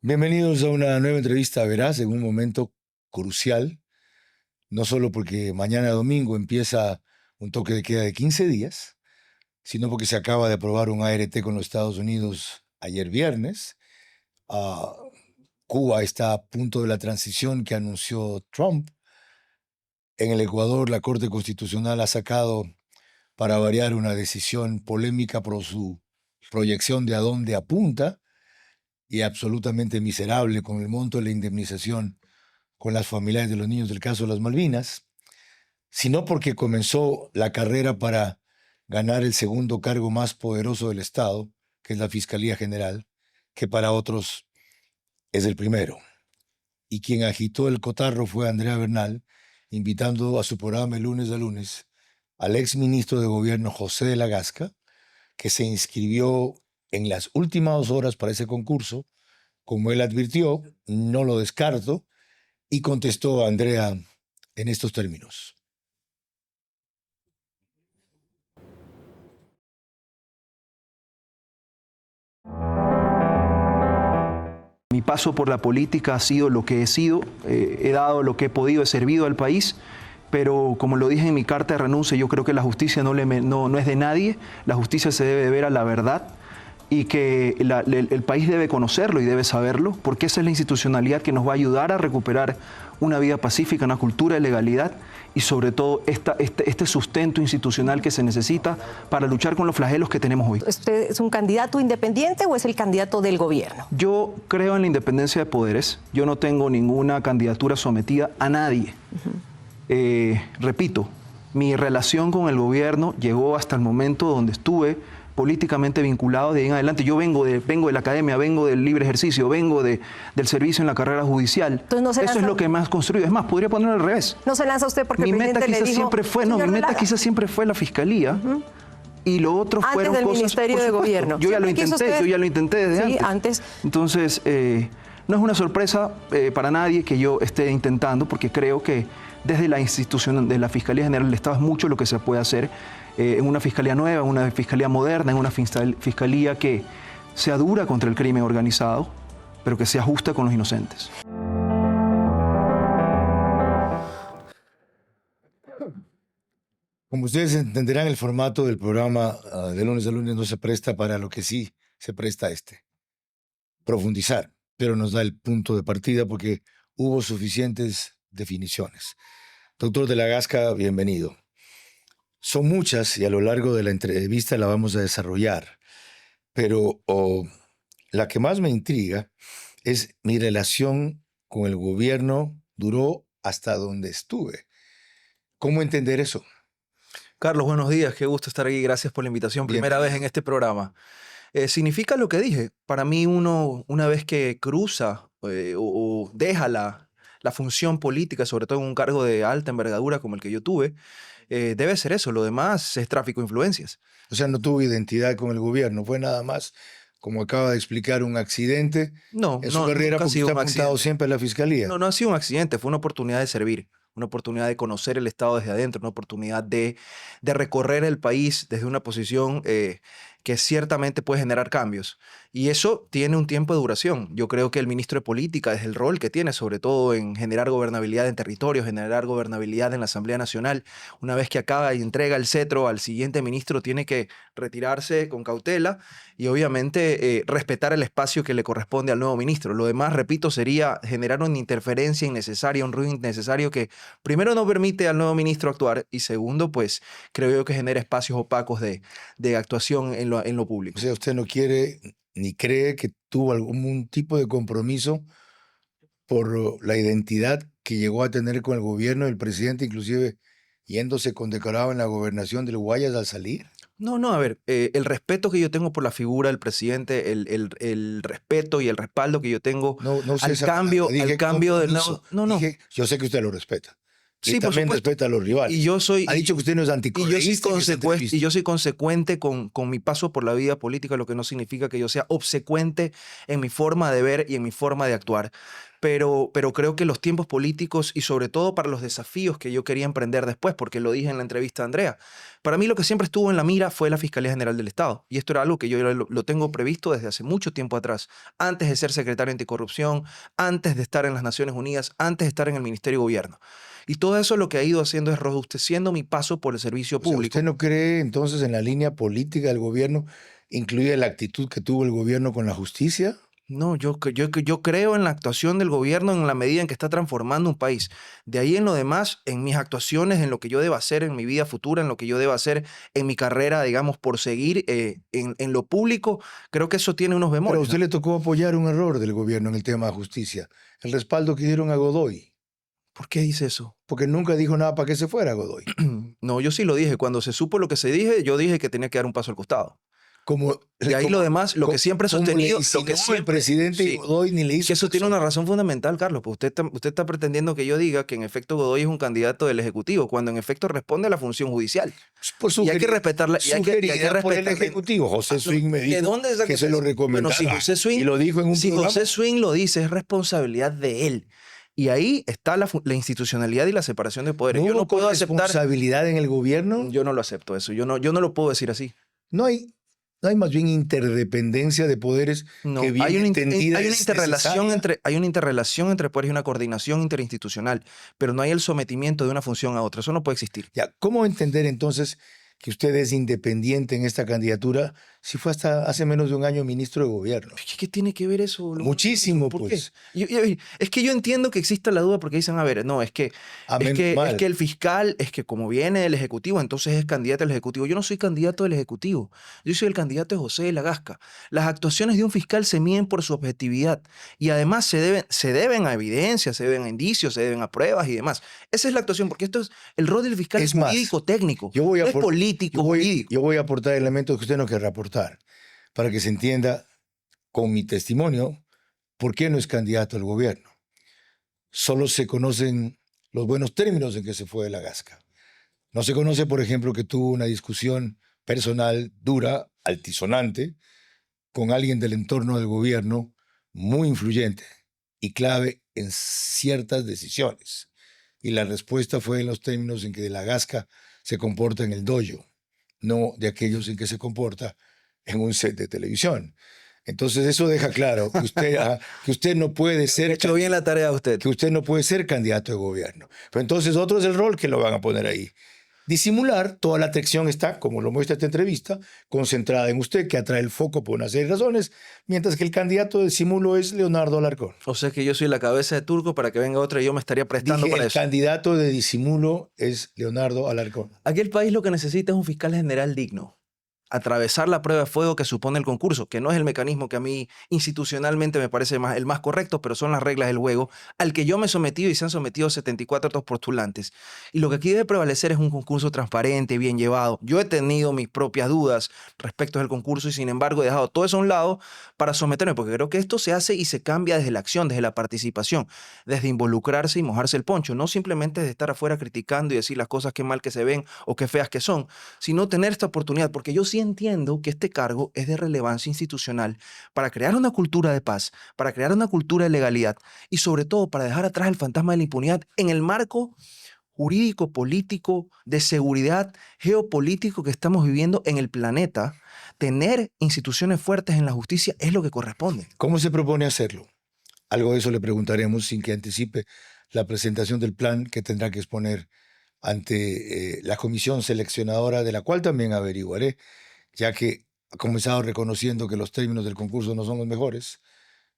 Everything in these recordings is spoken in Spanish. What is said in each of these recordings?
Bienvenidos a una nueva entrevista a Veraz en un momento crucial, no solo porque mañana domingo empieza un toque de queda de 15 días, sino porque se acaba de aprobar un ART con los Estados Unidos ayer viernes. Ah, Cuba está a punto de la transición que anunció Trump. En el Ecuador, la Corte Constitucional ha sacado, para variar, una decisión polémica por su proyección de a dónde apunta y absolutamente miserable con el monto de la indemnización con las familiares de los niños del caso de las Malvinas, sino porque comenzó la carrera para ganar el segundo cargo más poderoso del Estado, que es la Fiscalía General, que para otros es el primero. Y quien agitó el cotarro fue Andrea Bernal, invitando a su programa el lunes a lunes al exministro de Gobierno José de la Gasca, que se inscribió en las últimas horas para ese concurso. Como él advirtió, no lo descarto, y contestó a Andrea en estos términos. Mi paso por la política ha sido lo que he sido, he dado lo que he podido, he servido al país, pero como lo dije en mi carta de renuncia, yo creo que la justicia no es de nadie, la justicia se debe ver a la verdad y que el país debe conocerlo y debe saberlo, porque esa es la institucionalidad que nos va a ayudar a recuperar una vida pacífica, una cultura de legalidad y sobre todo este sustento institucional que se necesita para luchar con los flagelos que tenemos hoy. ¿Usted es un candidato independiente o es el candidato del gobierno? Yo creo en la independencia de poderes. Yo no tengo ninguna candidatura sometida a nadie. Repito, mi relación con el gobierno llegó hasta el momento donde estuve políticamente vinculado de ahí en adelante. Yo vengo de la academia, vengo del libre ejercicio, vengo del servicio en la carrera judicial. Eso es lo que más construido. Es más, podría ponerlo al revés. No se lanza usted porque mi el meta presidente quizás le dijo, siempre fue, no, mi meta quizás siempre fue la fiscalía. Y lo otro antes fueron del cosas, Ministerio de Gobierno. Yo ya lo intenté desde sí, antes. Entonces, no es una sorpresa para nadie que yo esté intentando, porque creo que desde la institución de la Fiscalía General del Estado es mucho lo que se puede hacer en una fiscalía nueva, en una fiscalía moderna, en una fiscalía que sea dura contra el crimen organizado, pero que sea justa con los inocentes. Como ustedes entenderán, el formato del programa de lunes a lunes no se presta para lo que sí se presta profundizar, pero nos da el punto de partida porque hubo suficientes definiciones. Doctor de la Gasca, bienvenido. Son muchas y a lo largo de la entrevista la vamos a desarrollar, pero la que más me intriga es mi relación con el gobierno duró hasta donde estuve. ¿Cómo entender eso? Carlos, buenos días, qué gusto estar aquí, gracias por la invitación, primera vez en este programa. Significa lo que dije, para mí uno una vez que cruza o deja la función política, sobre todo en un cargo de alta envergadura como el que yo tuve, debe ser eso, lo demás es tráfico de influencias. O sea, no tuvo identidad con el gobierno, fue nada más, como acaba de explicar, un accidente en su carrera porque está apuntado siempre a la fiscalía. No ha sido un accidente, fue una oportunidad de servir, una oportunidad de conocer el Estado desde adentro, una oportunidad de recorrer el país desde una posición que ciertamente puede generar cambios. Y eso tiene un tiempo de duración. Yo creo que el ministro de Política, desde el rol que tiene, sobre todo en generar gobernabilidad en territorios, generar gobernabilidad en la Asamblea Nacional, una vez que acaba y entrega el cetro al siguiente ministro, tiene que retirarse con cautela y obviamente respetar el espacio que le corresponde al nuevo ministro. Lo demás, repito, sería generar una interferencia innecesaria, un ruido innecesario que primero no permite al nuevo ministro actuar y segundo, pues creo yo que genera espacios opacos de actuación en lo público. O sea, usted no quiere ni cree que tuvo algún tipo de compromiso por la identidad que llegó a tener con el gobierno del presidente, inclusive yéndose condecorado en la gobernación del Guayas al salir. No, a ver, el respeto que yo tengo por la figura del presidente, el respeto y el respaldo que yo tengo al cambio del nuevo... Dije, yo sé que usted lo respeta. Y Sí, por también supuesto. respeta a los rivales. Y yo soy... Ha dicho que usted no es Y anticorreísta. y yo soy consecuente con mi paso por la vida política, lo que no significa que yo sea obsecuente en mi forma de ver y en mi forma de actuar. Pero creo que los tiempos políticos y sobre todo para los desafíos que yo quería emprender después, porque lo dije en la entrevista a Andrea, para mí lo que siempre estuvo en la mira fue la Fiscalía General del Estado. Y esto era algo que yo lo tengo previsto desde hace mucho tiempo atrás, antes de ser secretario anticorrupción, antes de estar en las Naciones Unidas, antes de estar en el Ministerio de Gobierno. Y todo eso lo que ha ido haciendo es robusteciendo mi paso por el servicio O sea, público. ¿usted no cree entonces en la línea política del gobierno, incluida la actitud que tuvo el gobierno con la justicia? No, yo creo en la actuación del gobierno en la medida en que está transformando un país. De ahí en lo demás, en mis actuaciones, en lo que yo deba hacer en mi vida futura, en lo que yo deba hacer en mi carrera, digamos, por seguir en lo público, creo que eso tiene unos Pero a bemoles. usted le tocó apoyar un error del gobierno en el tema de justicia, el respaldo que dieron a Godoy, ¿Por qué dice eso? porque nunca dijo nada para que se fuera Godoy. No, yo sí lo dije. Cuando se supo lo que se dije, yo dije que tenía que dar un paso al costado. Como, De ahí lo demás, lo que siempre he como le sostenido, insinuó el el presidente sí, Godoy ni le hizo que eso tiene caso. una razón fundamental, Carlos. Pues usted está pretendiendo que yo diga que en efecto Godoy es un candidato del Ejecutivo, cuando en efecto responde a la función judicial. Por Y hay que respetarla. Y hay que sugerida por el respetarla. Ejecutivo. José Swing me ¿De dijo dónde saca que se lo eso? recomendaba. Bueno, si José Swing, y lo dijo en un si programa. José Swing lo dice, es responsabilidad de él. Y ahí está la institucionalidad y la separación de poderes. ¿No Yo hubo no puedo aceptar. responsabilidad en el gobierno? Yo no lo acepto eso. Yo no lo puedo decir así. No hay más bien interdependencia de poderes No, que bien hay una entendida es interrelación necesaria. hay una interrelación entre poderes y una coordinación interinstitucional, pero no hay el sometimiento de una función a otra. Eso no puede existir. Ya, ¿cómo entender entonces que usted es independiente en esta candidatura si fue hasta hace menos de un año ministro de gobierno? ¿Qué tiene que ver eso? Muchísimo, ¿Por pues. qué? Es que yo entiendo que exista la duda porque dicen, a ver, no, es que el fiscal, es que como viene del Ejecutivo, entonces es candidato al Ejecutivo. Yo no soy candidato del Ejecutivo. Yo soy el candidato de José de la Gasca. Las actuaciones de un fiscal se miden por su objetividad y además se deben a evidencias, se deben a indicios, se deben a pruebas y demás. Esa es la actuación, porque esto es el rol del fiscal Es más, jurídico-técnico. Yo voy a No es político, jurídico. yo voy a aportar elementos que usted no quiere aportar para que se entienda con mi testimonio por qué no es candidato al gobierno. Solo se conocen los buenos términos en que se fue de la Gasca. No se conoce, por ejemplo, que tuvo una discusión personal dura, altisonante, con alguien del entorno del gobierno muy influyente y clave en ciertas decisiones. Y la respuesta fue en los términos en que de la Gasca se comporta en el dojo, no de aquellos en que se comporta en un set de televisión. Entonces eso deja claro que usted no puede ser... Ha hecho bien la tarea usted. Que usted no puede ser candidato de gobierno. Pero entonces otro es el rol que lo van a poner ahí. Disimular, toda la atención está, como lo muestra esta entrevista, concentrada en usted, que atrae el foco por una serie de razones, mientras que el candidato de disimulo es Leonardo Alarcón. O sea que yo soy la cabeza de turco para que venga otra y yo me estaría prestando Dije, para el eso. candidato de disimulo es Leonardo Alarcón. Aquí el país lo que necesita es un fiscal general digno. Atravesar la prueba de fuego que supone el concurso, que no es el mecanismo que a mí institucionalmente me parece el más correcto, pero son las reglas del juego al que yo me he sometido y se han sometido 74 otros postulantes. Y lo que aquí debe prevalecer es un concurso transparente, bien llevado. Yo he tenido mis propias dudas respecto del concurso y sin embargo he dejado todo eso a un lado para someterme, porque creo que esto se hace y se cambia desde la acción, desde la participación, desde involucrarse y mojarse el poncho, no simplemente de estar afuera criticando y decir las cosas que mal que se ven o que feas que son, sino tener esta oportunidad, porque yo sí entiendo que este cargo es de relevancia institucional para crear una cultura de paz, para crear una cultura de legalidad y sobre todo para dejar atrás el fantasma de la impunidad en el marco jurídico, político, de seguridad, geopolítico que estamos viviendo en el planeta. Tener instituciones fuertes en la justicia es lo que corresponde. ¿Cómo se propone hacerlo? Algo de eso le preguntaremos sin que anticipe la presentación del plan que tendrá que exponer ante la comisión seleccionadora, de la cual también averiguaré, ya que ha comenzado reconociendo que los términos del concurso no son los mejores,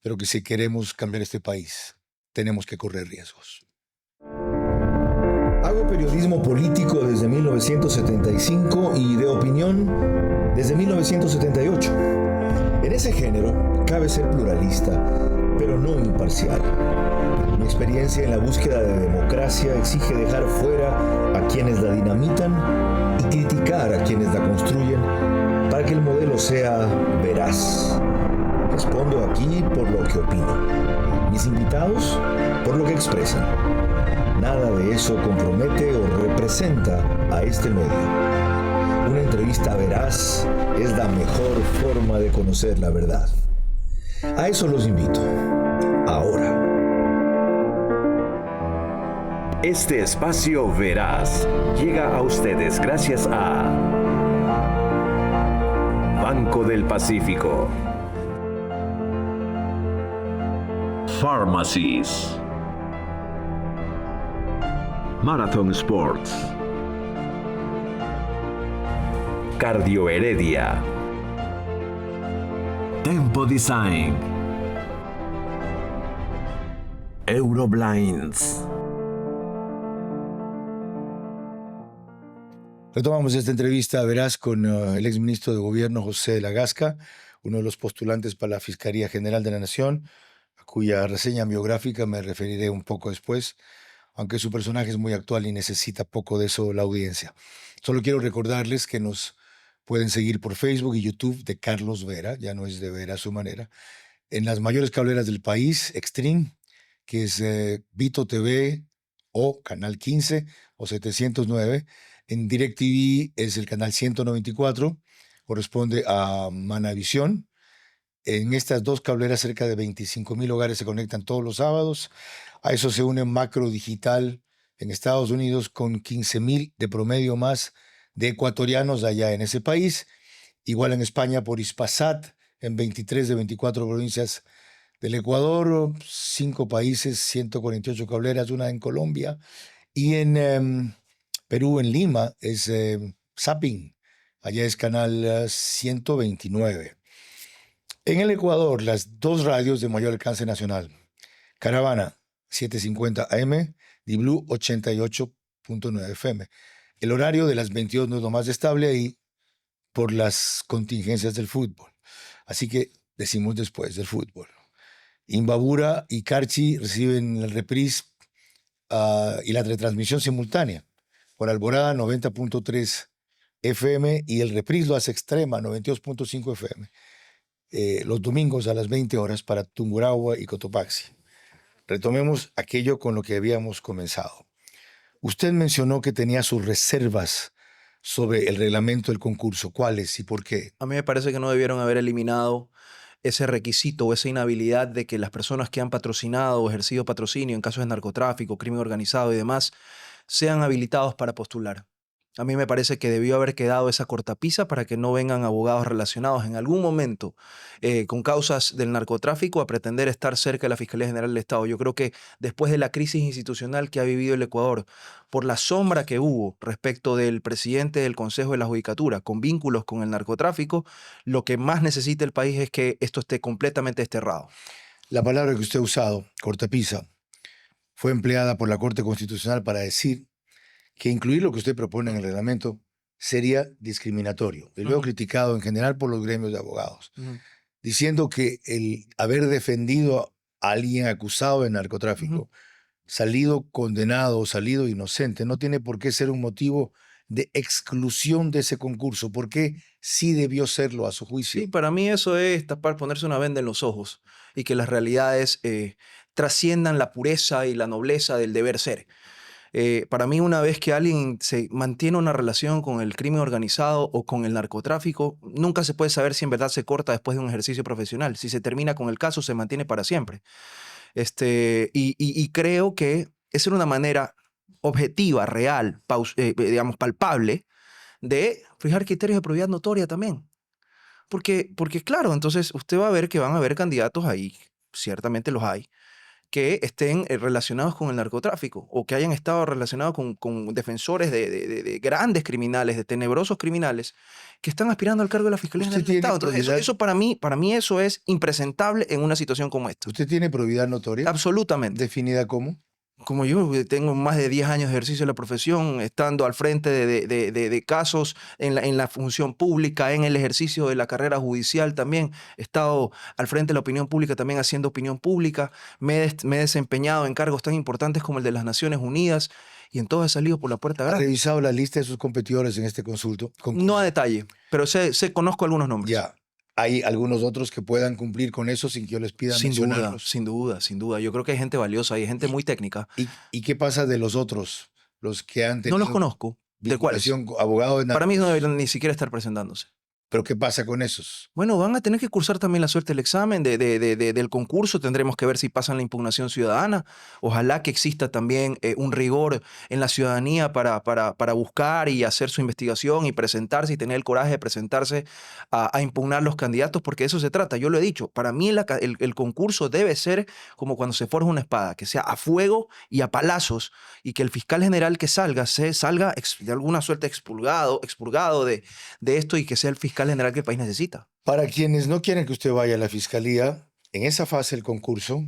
pero que si queremos cambiar este país, tenemos que correr riesgos. Hago periodismo político desde 1975 y de opinión desde 1978. En ese género cabe ser pluralista, pero no imparcial. Mi experiencia en la búsqueda de democracia exige dejar fuera a quienes la dinamitan y criticar a quienes la construyen para que el modelo sea veraz. Respondo aquí por lo que opino. Mis invitados por lo que expresan. Nada de eso compromete o representa a este medio. Una entrevista veraz es la mejor forma de conocer la verdad. A eso los invito. Ahora. Este espacio veraz llega a ustedes gracias a Banco del Pacífico, Pharmacies, Marathon Sports, Cardio Heredia, Tempo Design, Euroblinds. Retomamos esta entrevista veraz con el exministro de Gobierno José de la Gasca, uno de los postulantes para la Fiscalía General de la Nación, a cuya reseña biográfica me referiré un poco después, aunque su personaje es muy actual y necesita poco de eso la audiencia. Solo quiero recordarles que nos pueden seguir por Facebook y YouTube de Carlos Vera, ya no es de Vera a su manera, en las mayores cableras del país, Extreme, que es Vito TV o Canal 15 o 709. En DirecTV es el canal 194, corresponde a Manavisión. En estas dos cableras cerca de 25,000 hogares se conectan todos los sábados. A eso se une Macro Digital en Estados Unidos con 15,000 de promedio más de ecuatorianos allá en ese país. Igual en España por Hispasat en 23 de 24 provincias del Ecuador, 5 países, 148 cableras, una en Colombia. Y en Perú, en Lima, es Zapping, allá es canal 129. En el Ecuador, las dos radios de mayor alcance nacional, Caravana 750 AM y Blue 88.9 FM. El horario de las 22 no es lo más estable ahí por las contingencias del fútbol. Así que decimos después del fútbol. Imbabura y Carchi reciben el reprise y la retransmisión simultánea por Alborada 90.3 FM y el reprise lo hace Extrema 92.5 FM. Los domingos a las 20 horas para Tungurahua y Cotopaxi. Retomemos aquello con lo que habíamos comenzado. Usted mencionó que tenía sus reservas sobre el reglamento del concurso. ¿Cuáles y por qué? A mí me parece que no debieron haber eliminado ese requisito o esa inhabilidad de que las personas que han patrocinado o ejercido patrocinio en casos de narcotráfico, crimen organizado y demás, sean habilitados para postular. A mí me parece que debió haber quedado esa cortapisa para que no vengan abogados relacionados en algún momento con causas del narcotráfico a pretender estar cerca de la Fiscalía General del Estado. Yo creo que después de la crisis institucional que ha vivido el Ecuador, por la sombra que hubo respecto del presidente del Consejo de la Judicatura con vínculos con el narcotráfico, lo que más necesita el país es que esto esté completamente desterrado. La palabra que usted ha usado, cortapisa, fue empleada por la Corte Constitucional para decir que incluir lo que usted propone en el reglamento sería discriminatorio. Y luego criticado en general por los gremios de abogados, diciendo que el haber defendido a alguien acusado de narcotráfico, salido condenado o salido inocente, no tiene por qué ser un motivo de exclusión de ese concurso. ¿Por qué sí debió serlo a su juicio? Sí, para mí eso es tapar, ponerse una venda en los ojos y que las realidades trasciendan la pureza y la nobleza del deber ser. Para mí, una vez que alguien se mantiene una relación con el crimen organizado o con el narcotráfico, nunca se puede saber si en verdad se corta después de un ejercicio profesional. Si se termina con el caso, se mantiene para siempre. Y creo que esa era una manera objetiva, real, digamos, palpable, de fijar criterios de probidad notoria también. Porque claro, entonces usted va a ver que van a haber candidatos ahí, ciertamente los hay, que estén relacionados con el narcotráfico o que hayan estado relacionados con defensores de grandes criminales, de tenebrosos criminales, que están aspirando al cargo de la Fiscalía General del Estado. Entonces, eso para mí eso es impresentable en una situación como esta. ¿Usted tiene probidad notoria? Absolutamente. ¿Definida cómo? Como yo tengo más de 10 años de ejercicio de la profesión, estando al frente de casos en la función pública, en el ejercicio de la carrera judicial también, he estado al frente de la opinión pública también haciendo opinión pública, me he desempeñado en cargos tan importantes como el de las Naciones Unidas y en todo he salido por la puerta grande. ¿Ha revisado la lista de sus competidores en este concurso? No a detalle, pero conozco algunos nombres. Ya. hay algunos otros que puedan cumplir con eso sin que yo les pida Sin duda, mencionarlos. sin duda, sin duda. Yo creo que hay gente valiosa, hay gente muy técnica. ¿Y qué pasa de los otros? Los que han No tenido los conozco. ¿De cuáles? vinculación con abogados de Para mí no narcos. deberían ni siquiera estar presentándose. ¿Pero qué pasa con esos? Bueno, van a tener que cursar también la suerte del examen del concurso. Tendremos que ver si pasan la impugnación ciudadana. Ojalá que exista también un rigor en la ciudadanía para buscar y hacer su investigación y presentarse y tener el coraje de presentarse a impugnar los candidatos, porque de eso se trata. Yo lo he dicho, para mí el concurso debe ser como cuando se forja una espada, que sea a fuego y a palazos, y que el fiscal general que salga de alguna suerte expurgado de esto, y que sea el fiscal general que el país necesita. Para quienes no quieren que usted vaya a la fiscalía, en esa fase del concurso,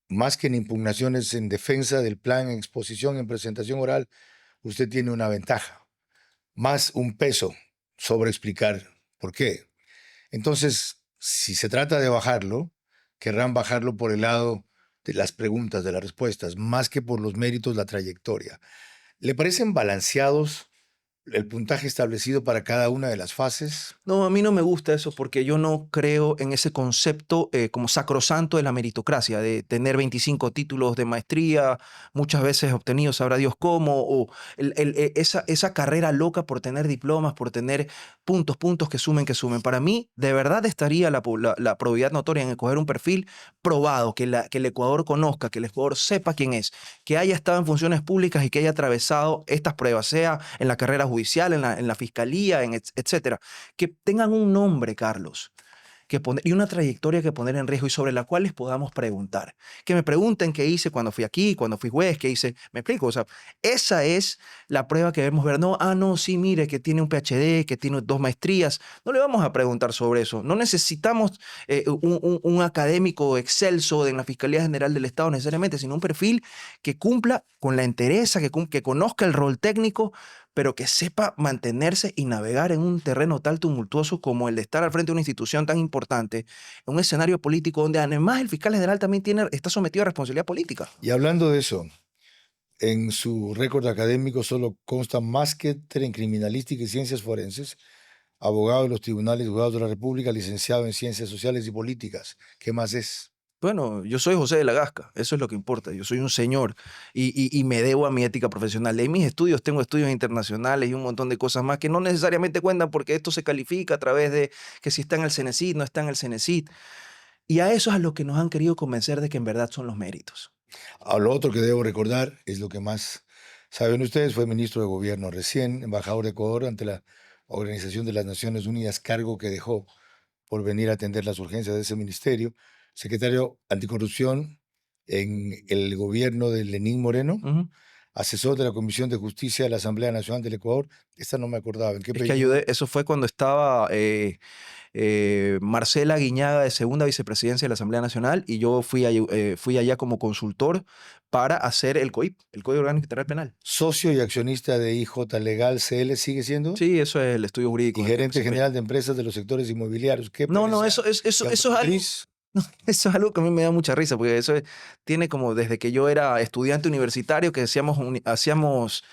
más que en impugnaciones en defensa del plan, en exposición, en presentación oral, usted tiene una ventaja, más un peso sobre explicar por qué. Entonces, si se trata de bajarlo, querrán bajarlo por el lado de las preguntas, de las respuestas, más que por los méritos, la trayectoria. ¿Le parecen balanceados el puntaje establecido para cada una de las fases? No, a mí no me gusta eso, porque yo no creo en ese concepto como sacrosanto de la meritocracia, de tener 25 títulos de maestría, muchas veces obtenidos sabrá Dios cómo, o esa carrera loca por tener diplomas, por tener puntos que sumen. Para mí, de verdad estaría la probabilidad notoria en escoger un perfil probado, que el Ecuador conozca, que el Ecuador sepa quién es, que haya estado en funciones públicas y que haya atravesado estas pruebas, sea en la carrera judicial, en la fiscalía, etcétera, que tengan un nombre, Carlos, y una trayectoria que poner en riesgo y sobre la cual les podamos preguntar. Que me pregunten qué hice cuando fui aquí, cuando fui juez, qué hice. ¿Me explico? O sea, esa es la prueba que debemos ver. No, sí, mire, que tiene un PhD, que tiene 2 maestrías. No le vamos a preguntar sobre eso. No necesitamos un académico excelso en la Fiscalía General del Estado necesariamente, sino un perfil que cumpla con la entereza, que conozca el rol técnico, pero que sepa mantenerse y navegar en un terreno tan tumultuoso como el de estar al frente de una institución tan importante, en un escenario político donde además el fiscal general también está sometido a responsabilidad política. Y hablando de eso, en su récord académico solo consta máster en criminalística y ciencias forenses, abogado de los tribunales de juzgados de la República, licenciado en ciencias sociales y políticas. ¿Qué más es? Bueno, yo soy José de la Gasca, eso es lo que importa. Yo soy un señor y me debo a mi ética profesional. De mis estudios tengo estudios internacionales y un montón de cosas más que no necesariamente cuentan, porque esto se califica a través de que si está en el Cenecit, no está en el Cenecit. Y a eso es a lo que nos han querido convencer de que en verdad son los méritos. A lo otro que debo recordar es lo que más saben ustedes, fue ministro de Gobierno recién, embajador de Ecuador ante la Organización de las Naciones Unidas, cargo que dejó por venir a atender las urgencias de ese ministerio, secretario anticorrupción en el gobierno de Lenín Moreno, asesor de la Comisión de Justicia de la Asamblea Nacional del Ecuador. Esta no me acordaba. ¿En qué Es que ayudé, eso fue cuando estaba Marcela Guiñaga de segunda vicepresidencia de la Asamblea Nacional, y yo fui allá como consultor para hacer el COIP, el Código Orgánico Integral Penal. Socio y accionista de IJ Legal CL, ¿sigue siendo? Sí, eso es el estudio jurídico. Y gerente general de empresas de los sectores inmobiliarios. ¿Qué No, pereza? eso es algo... Eso es algo que a mí me da mucha risa, porque tiene como desde que yo era estudiante universitario, que hacíamos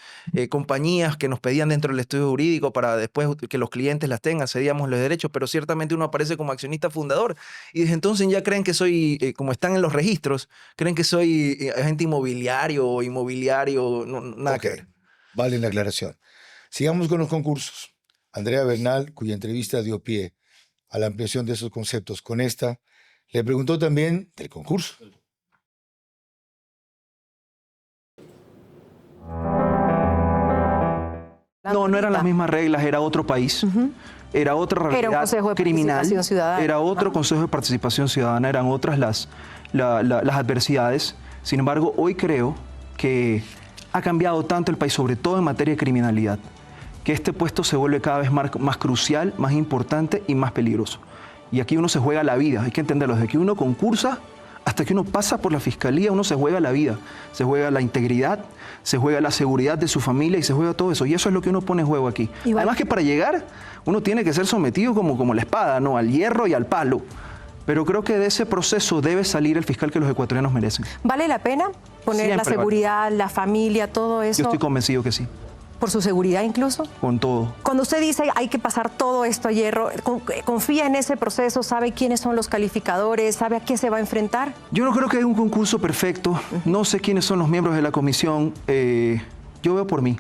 compañías que nos pedían dentro del estudio jurídico para después que los clientes las tengan, cedíamos los derechos, pero ciertamente uno aparece como accionista fundador, y desde entonces ya creen que soy, como están en los registros, creen que soy agente inmobiliario, nada que ver. Vale la aclaración. Sigamos con los concursos. Andrea Bernal, cuya entrevista dio pie a la ampliación de esos conceptos con esta, le preguntó también del concurso. No eran las mismas reglas, era otro país, era otra realidad Era un consejo de criminal, participación ciudadana. era otro consejo de participación ciudadana, eran otras las adversidades. Sin embargo, hoy creo que ha cambiado tanto el país, sobre todo en materia de criminalidad, que este puesto se vuelve cada vez más crucial, más importante y más peligroso. Y aquí uno se juega la vida, hay que entenderlo, desde que uno concursa hasta que uno pasa por la fiscalía, uno se juega la vida, se juega la integridad, se juega la seguridad de su familia y se juega todo eso. Y eso es lo que uno pone en juego aquí. Además que para llegar uno tiene que ser sometido como la espada, ¿no? Al hierro y al palo. Pero creo que de ese proceso debe salir el fiscal que los ecuatorianos merecen. ¿Vale la pena poner Siempre la seguridad, la familia, todo eso? Yo estoy convencido que sí. ¿Por su seguridad incluso? con todo. Cuando usted dice hay que pasar todo esto a hierro, ¿confía en ese proceso? ¿Sabe quiénes son los calificadores? ¿Sabe a qué se va a enfrentar? Yo no creo que haya un concurso perfecto. No sé quiénes son los miembros de la comisión. Yo veo por mí.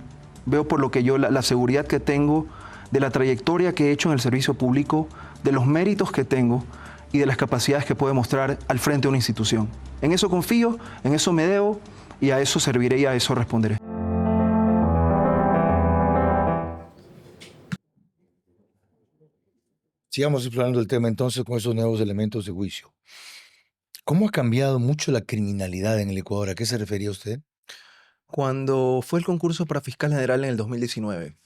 Veo por lo que yo, la seguridad que tengo, de la trayectoria que he hecho en el servicio público, de los méritos que tengo y de las capacidades que puedo mostrar al frente de una institución. En eso confío, en eso me debo y a eso serviré y a eso responderé. Sigamos explorando el tema entonces con esos nuevos elementos de juicio. ¿Cómo ha cambiado mucho la criminalidad en el Ecuador? ¿A qué se refería usted? Cuando fue el concurso para fiscal general en el 2019,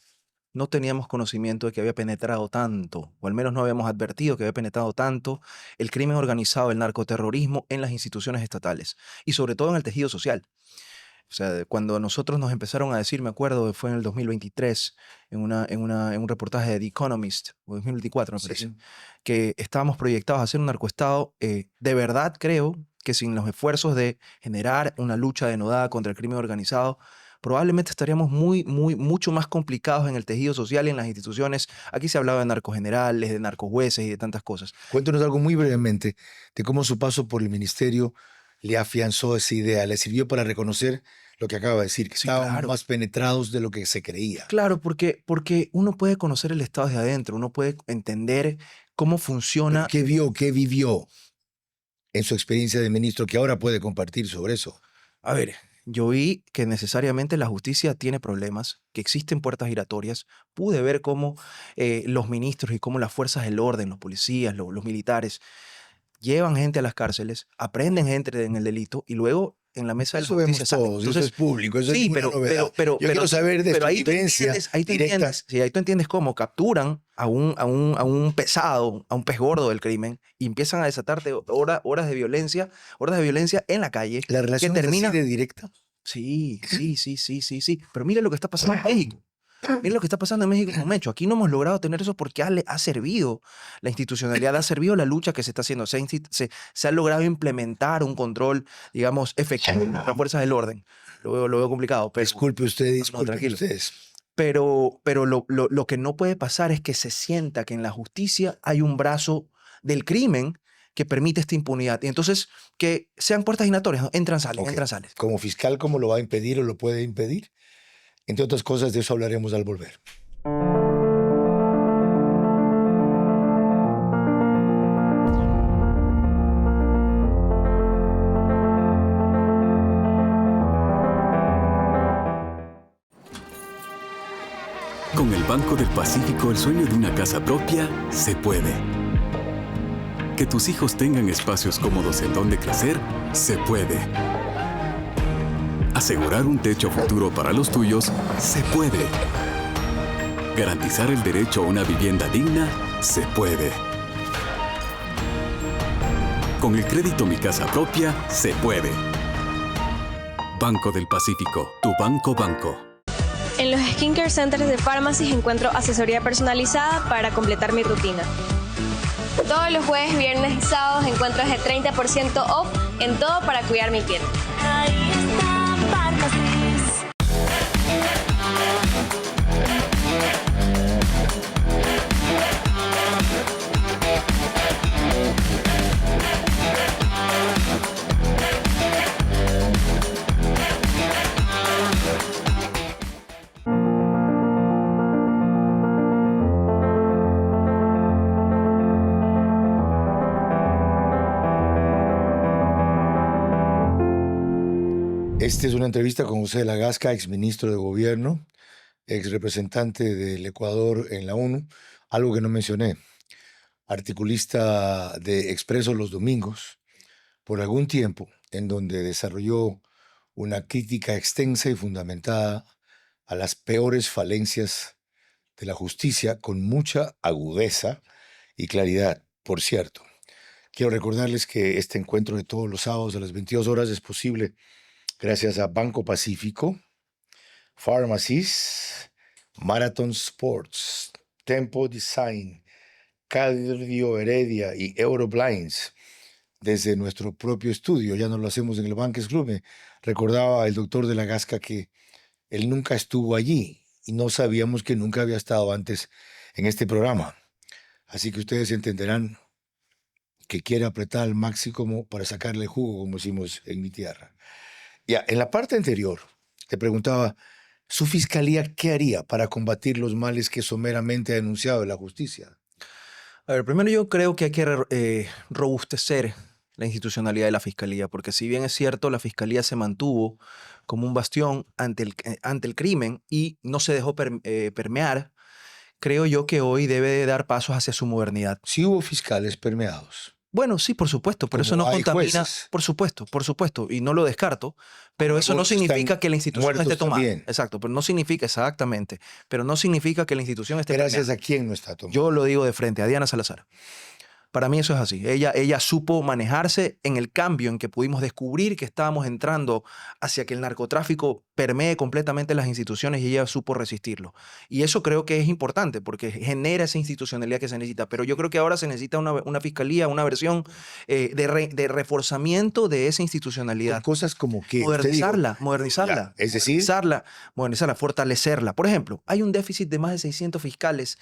no teníamos conocimiento de que había penetrado tanto, o al menos no habíamos advertido que había penetrado tanto el crimen organizado, el narcoterrorismo en las instituciones estatales y sobre todo en el tejido social. O sea, cuando a nosotros nos empezaron a decir, me acuerdo, fue en el 2023, en un reportaje de The Economist, o 2024 me parece, que estábamos proyectados a hacer un narcoestado, de verdad creo que sin los esfuerzos de generar una lucha denodada contra el crimen organizado, probablemente estaríamos mucho más complicados en el tejido social y en las instituciones. Aquí se hablaba de narcogenerales, de narcojueces y de tantas cosas. Cuéntenos algo muy brevemente de cómo su paso por el ministerio le afianzó esa idea, le sirvió para reconocer lo que acaba de decir, que Sí, estaban claro. más penetrados de lo que se creía. Claro, porque uno puede conocer el estado de adentro, uno puede entender cómo funciona. ¿Qué vio, qué vivió en su experiencia de ministro que ahora puede compartir sobre eso? A ver, yo vi que necesariamente la justicia tiene problemas, que existen puertas giratorias. Pude ver cómo los ministros y cómo las fuerzas del orden, los policías, los militares, llevan gente a las cárceles, aprenden gente en el delito y luego en la mesa de la Eso justicia vemos salen. todos, eso Entonces, es público, eso sí, es pero, una novedad. Yo quiero saber de pero su ahí tú vivencia entiendes, ahí tú directa. entiendes, sí, ahí tú entiendes cómo capturan a un pesado, a un pez gordo del crimen y empiezan a desatarte horas de violencia en la calle ¿La relación que es termina. así de directa? Sí. Pero mire lo que está pasando en México. Mire lo que está pasando en México con Mecho. Aquí no hemos logrado tener eso porque ha servido la institucionalidad, ha servido la lucha que se está haciendo. Se ha logrado implementar un control, digamos, efectivo de las fuerzas del orden. Lo veo complicado, pero Disculpe usted, disculpe tranquilo. ustedes. Pero lo que no puede pasar es que se sienta que en la justicia hay un brazo del crimen que permite esta impunidad. Y entonces, que sean puertas giratorias, ¿no? Entran, salen, Ok. entran, sales. Como fiscal, ¿cómo lo va a impedir o lo puede impedir? Entre otras cosas, de eso hablaremos al volver. Con el Banco del Pacífico, el sueño de una casa propia se puede. Que tus hijos tengan espacios cómodos en donde crecer, se puede. Asegurar un techo futuro para los tuyos, se puede. Garantizar el derecho a una vivienda digna, se puede. Con el crédito Mi Casa Propia, se puede. Banco del Pacífico, tu banco. En los Skincare Centers de Pharmacy encuentro asesoría personalizada para completar mi rutina. Todos los jueves, viernes y sábados encuentro de 30% off en todo para cuidar mi piel. Ahí está Pharmacy. Esta es una entrevista con José de la Gasca, exministro de Gobierno, ex representante del Ecuador en la ONU. Algo que no mencioné, articulista de Expreso los domingos, por algún tiempo, en donde desarrolló una crítica extensa y fundamentada a las peores falencias de la justicia con mucha agudeza y claridad. Por cierto, quiero recordarles que este encuentro de todos los sábados a las 22 horas es posible gracias a Banco Pacífico, Pharmacies, Marathon Sports, Tempo Design, Cardio Heredia y Euroblinds. Desde nuestro propio estudio, ya no lo hacemos en el Bankers Club. Me recordaba el doctor de la Gasca que él nunca estuvo allí y no sabíamos que nunca había estado antes en este programa. Así que ustedes entenderán que quiere apretar al máximo para sacarle jugo, como decimos en mi tierra. Ya, en la parte anterior, te preguntaba, ¿su fiscalía qué haría para combatir los males que someramente ha denunciado la justicia? A ver, primero yo creo que hay que robustecer la institucionalidad de la fiscalía, porque si bien es cierto, la fiscalía se mantuvo como un bastión ante el crimen y no se dejó permear, creo yo que hoy debe de dar pasos hacia su modernidad. Sí hubo fiscales permeados. Bueno, sí, por supuesto, pero eso Como no hay contamina. jueces. Por supuesto, y no lo descarto, pero eso no algunos están significa que la institución esté muertos tomada. también. Exacto, pero no significa, exactamente, pero no significa que la institución esté Gracias permeada. a quién no está tomado. Yo lo digo de frente, a Diana Salazar. Para mí eso es así. Ella supo manejarse en el cambio en que pudimos descubrir que estábamos entrando hacia que el narcotráfico permee completamente las instituciones y ella supo resistirlo. Y eso creo que es importante porque genera esa institucionalidad que se necesita. Pero yo creo que ahora se necesita una fiscalía, una versión de reforzamiento de esa Con institucionalidad. cosas como que... usted dijo, Modernizarla. ya, es decir, Modernizarla, fortalecerla. Por ejemplo, hay un déficit de más de 600 fiscales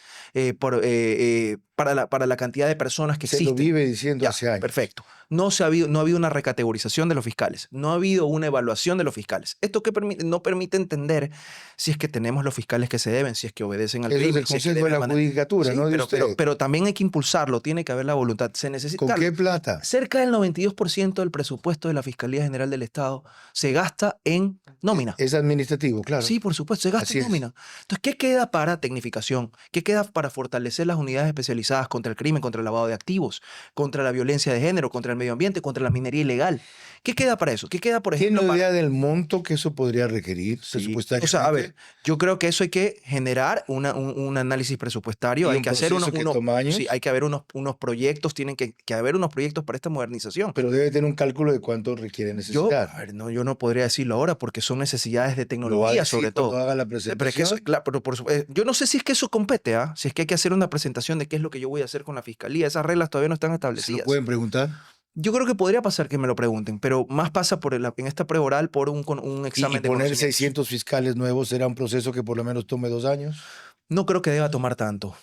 para la cantidad de personas que se existen. lo vive diciendo Ya, hace años. perfecto. No ha habido una recategorización de los fiscales, no ha habido una evaluación de los fiscales. Esto que no permite entender si es que tenemos los fiscales que se deben, si es que obedecen al Eso es crimen, el si es que Consejo de deben la manejar- Judicatura, Sí, no de usted. pero también hay que impulsarlo, tiene que haber la voluntad. Se necesita. ¿Con qué plata? Cerca del 92% del presupuesto de la Fiscalía General del Estado se gasta en nómina. Es administrativo, claro. Sí, por supuesto, se gasta Así en es. nómina. Entonces, ¿qué queda para tecnificación? ¿Qué queda para fortalecer las unidades especializadas contra el crimen, contra el lavado de activos, contra la violencia de género, contra el medio ambiente, contra la minería ilegal? ¿Qué queda para eso? ¿Qué queda, por ¿Tiene ejemplo, una idea para... del monto que eso podría requerir Sí. presupuestariamente? O sea, a ver, yo creo que eso hay que generar un análisis presupuestario, ¿Y hay un que hacer proceso que toma años? sí, hay que haber unos proyectos, tienen que haber unos proyectos para esta modernización. Pero debe tener un cálculo de cuánto requiere Yo, necesitar. a ver, no, yo no podría decirlo ahora porque son necesidades de Lo va a tecnología, decir sobre cuando todo. haga la Pero es que presentación. eso, claro, pero yo no sé si es que eso compete, ¿ah? Si es que hay que hacer una presentación de qué es lo que yo voy a hacer con la fiscalía. Esas reglas todavía no están ¿Se lo establecidas. pueden preguntar? Yo creo que podría pasar que me lo pregunten, pero más pasa en esta prueba oral por un Y examen de poner conocimientos. 600 fiscales nuevos será un proceso que por lo menos tome 2 años. No creo que deba tomar tanto,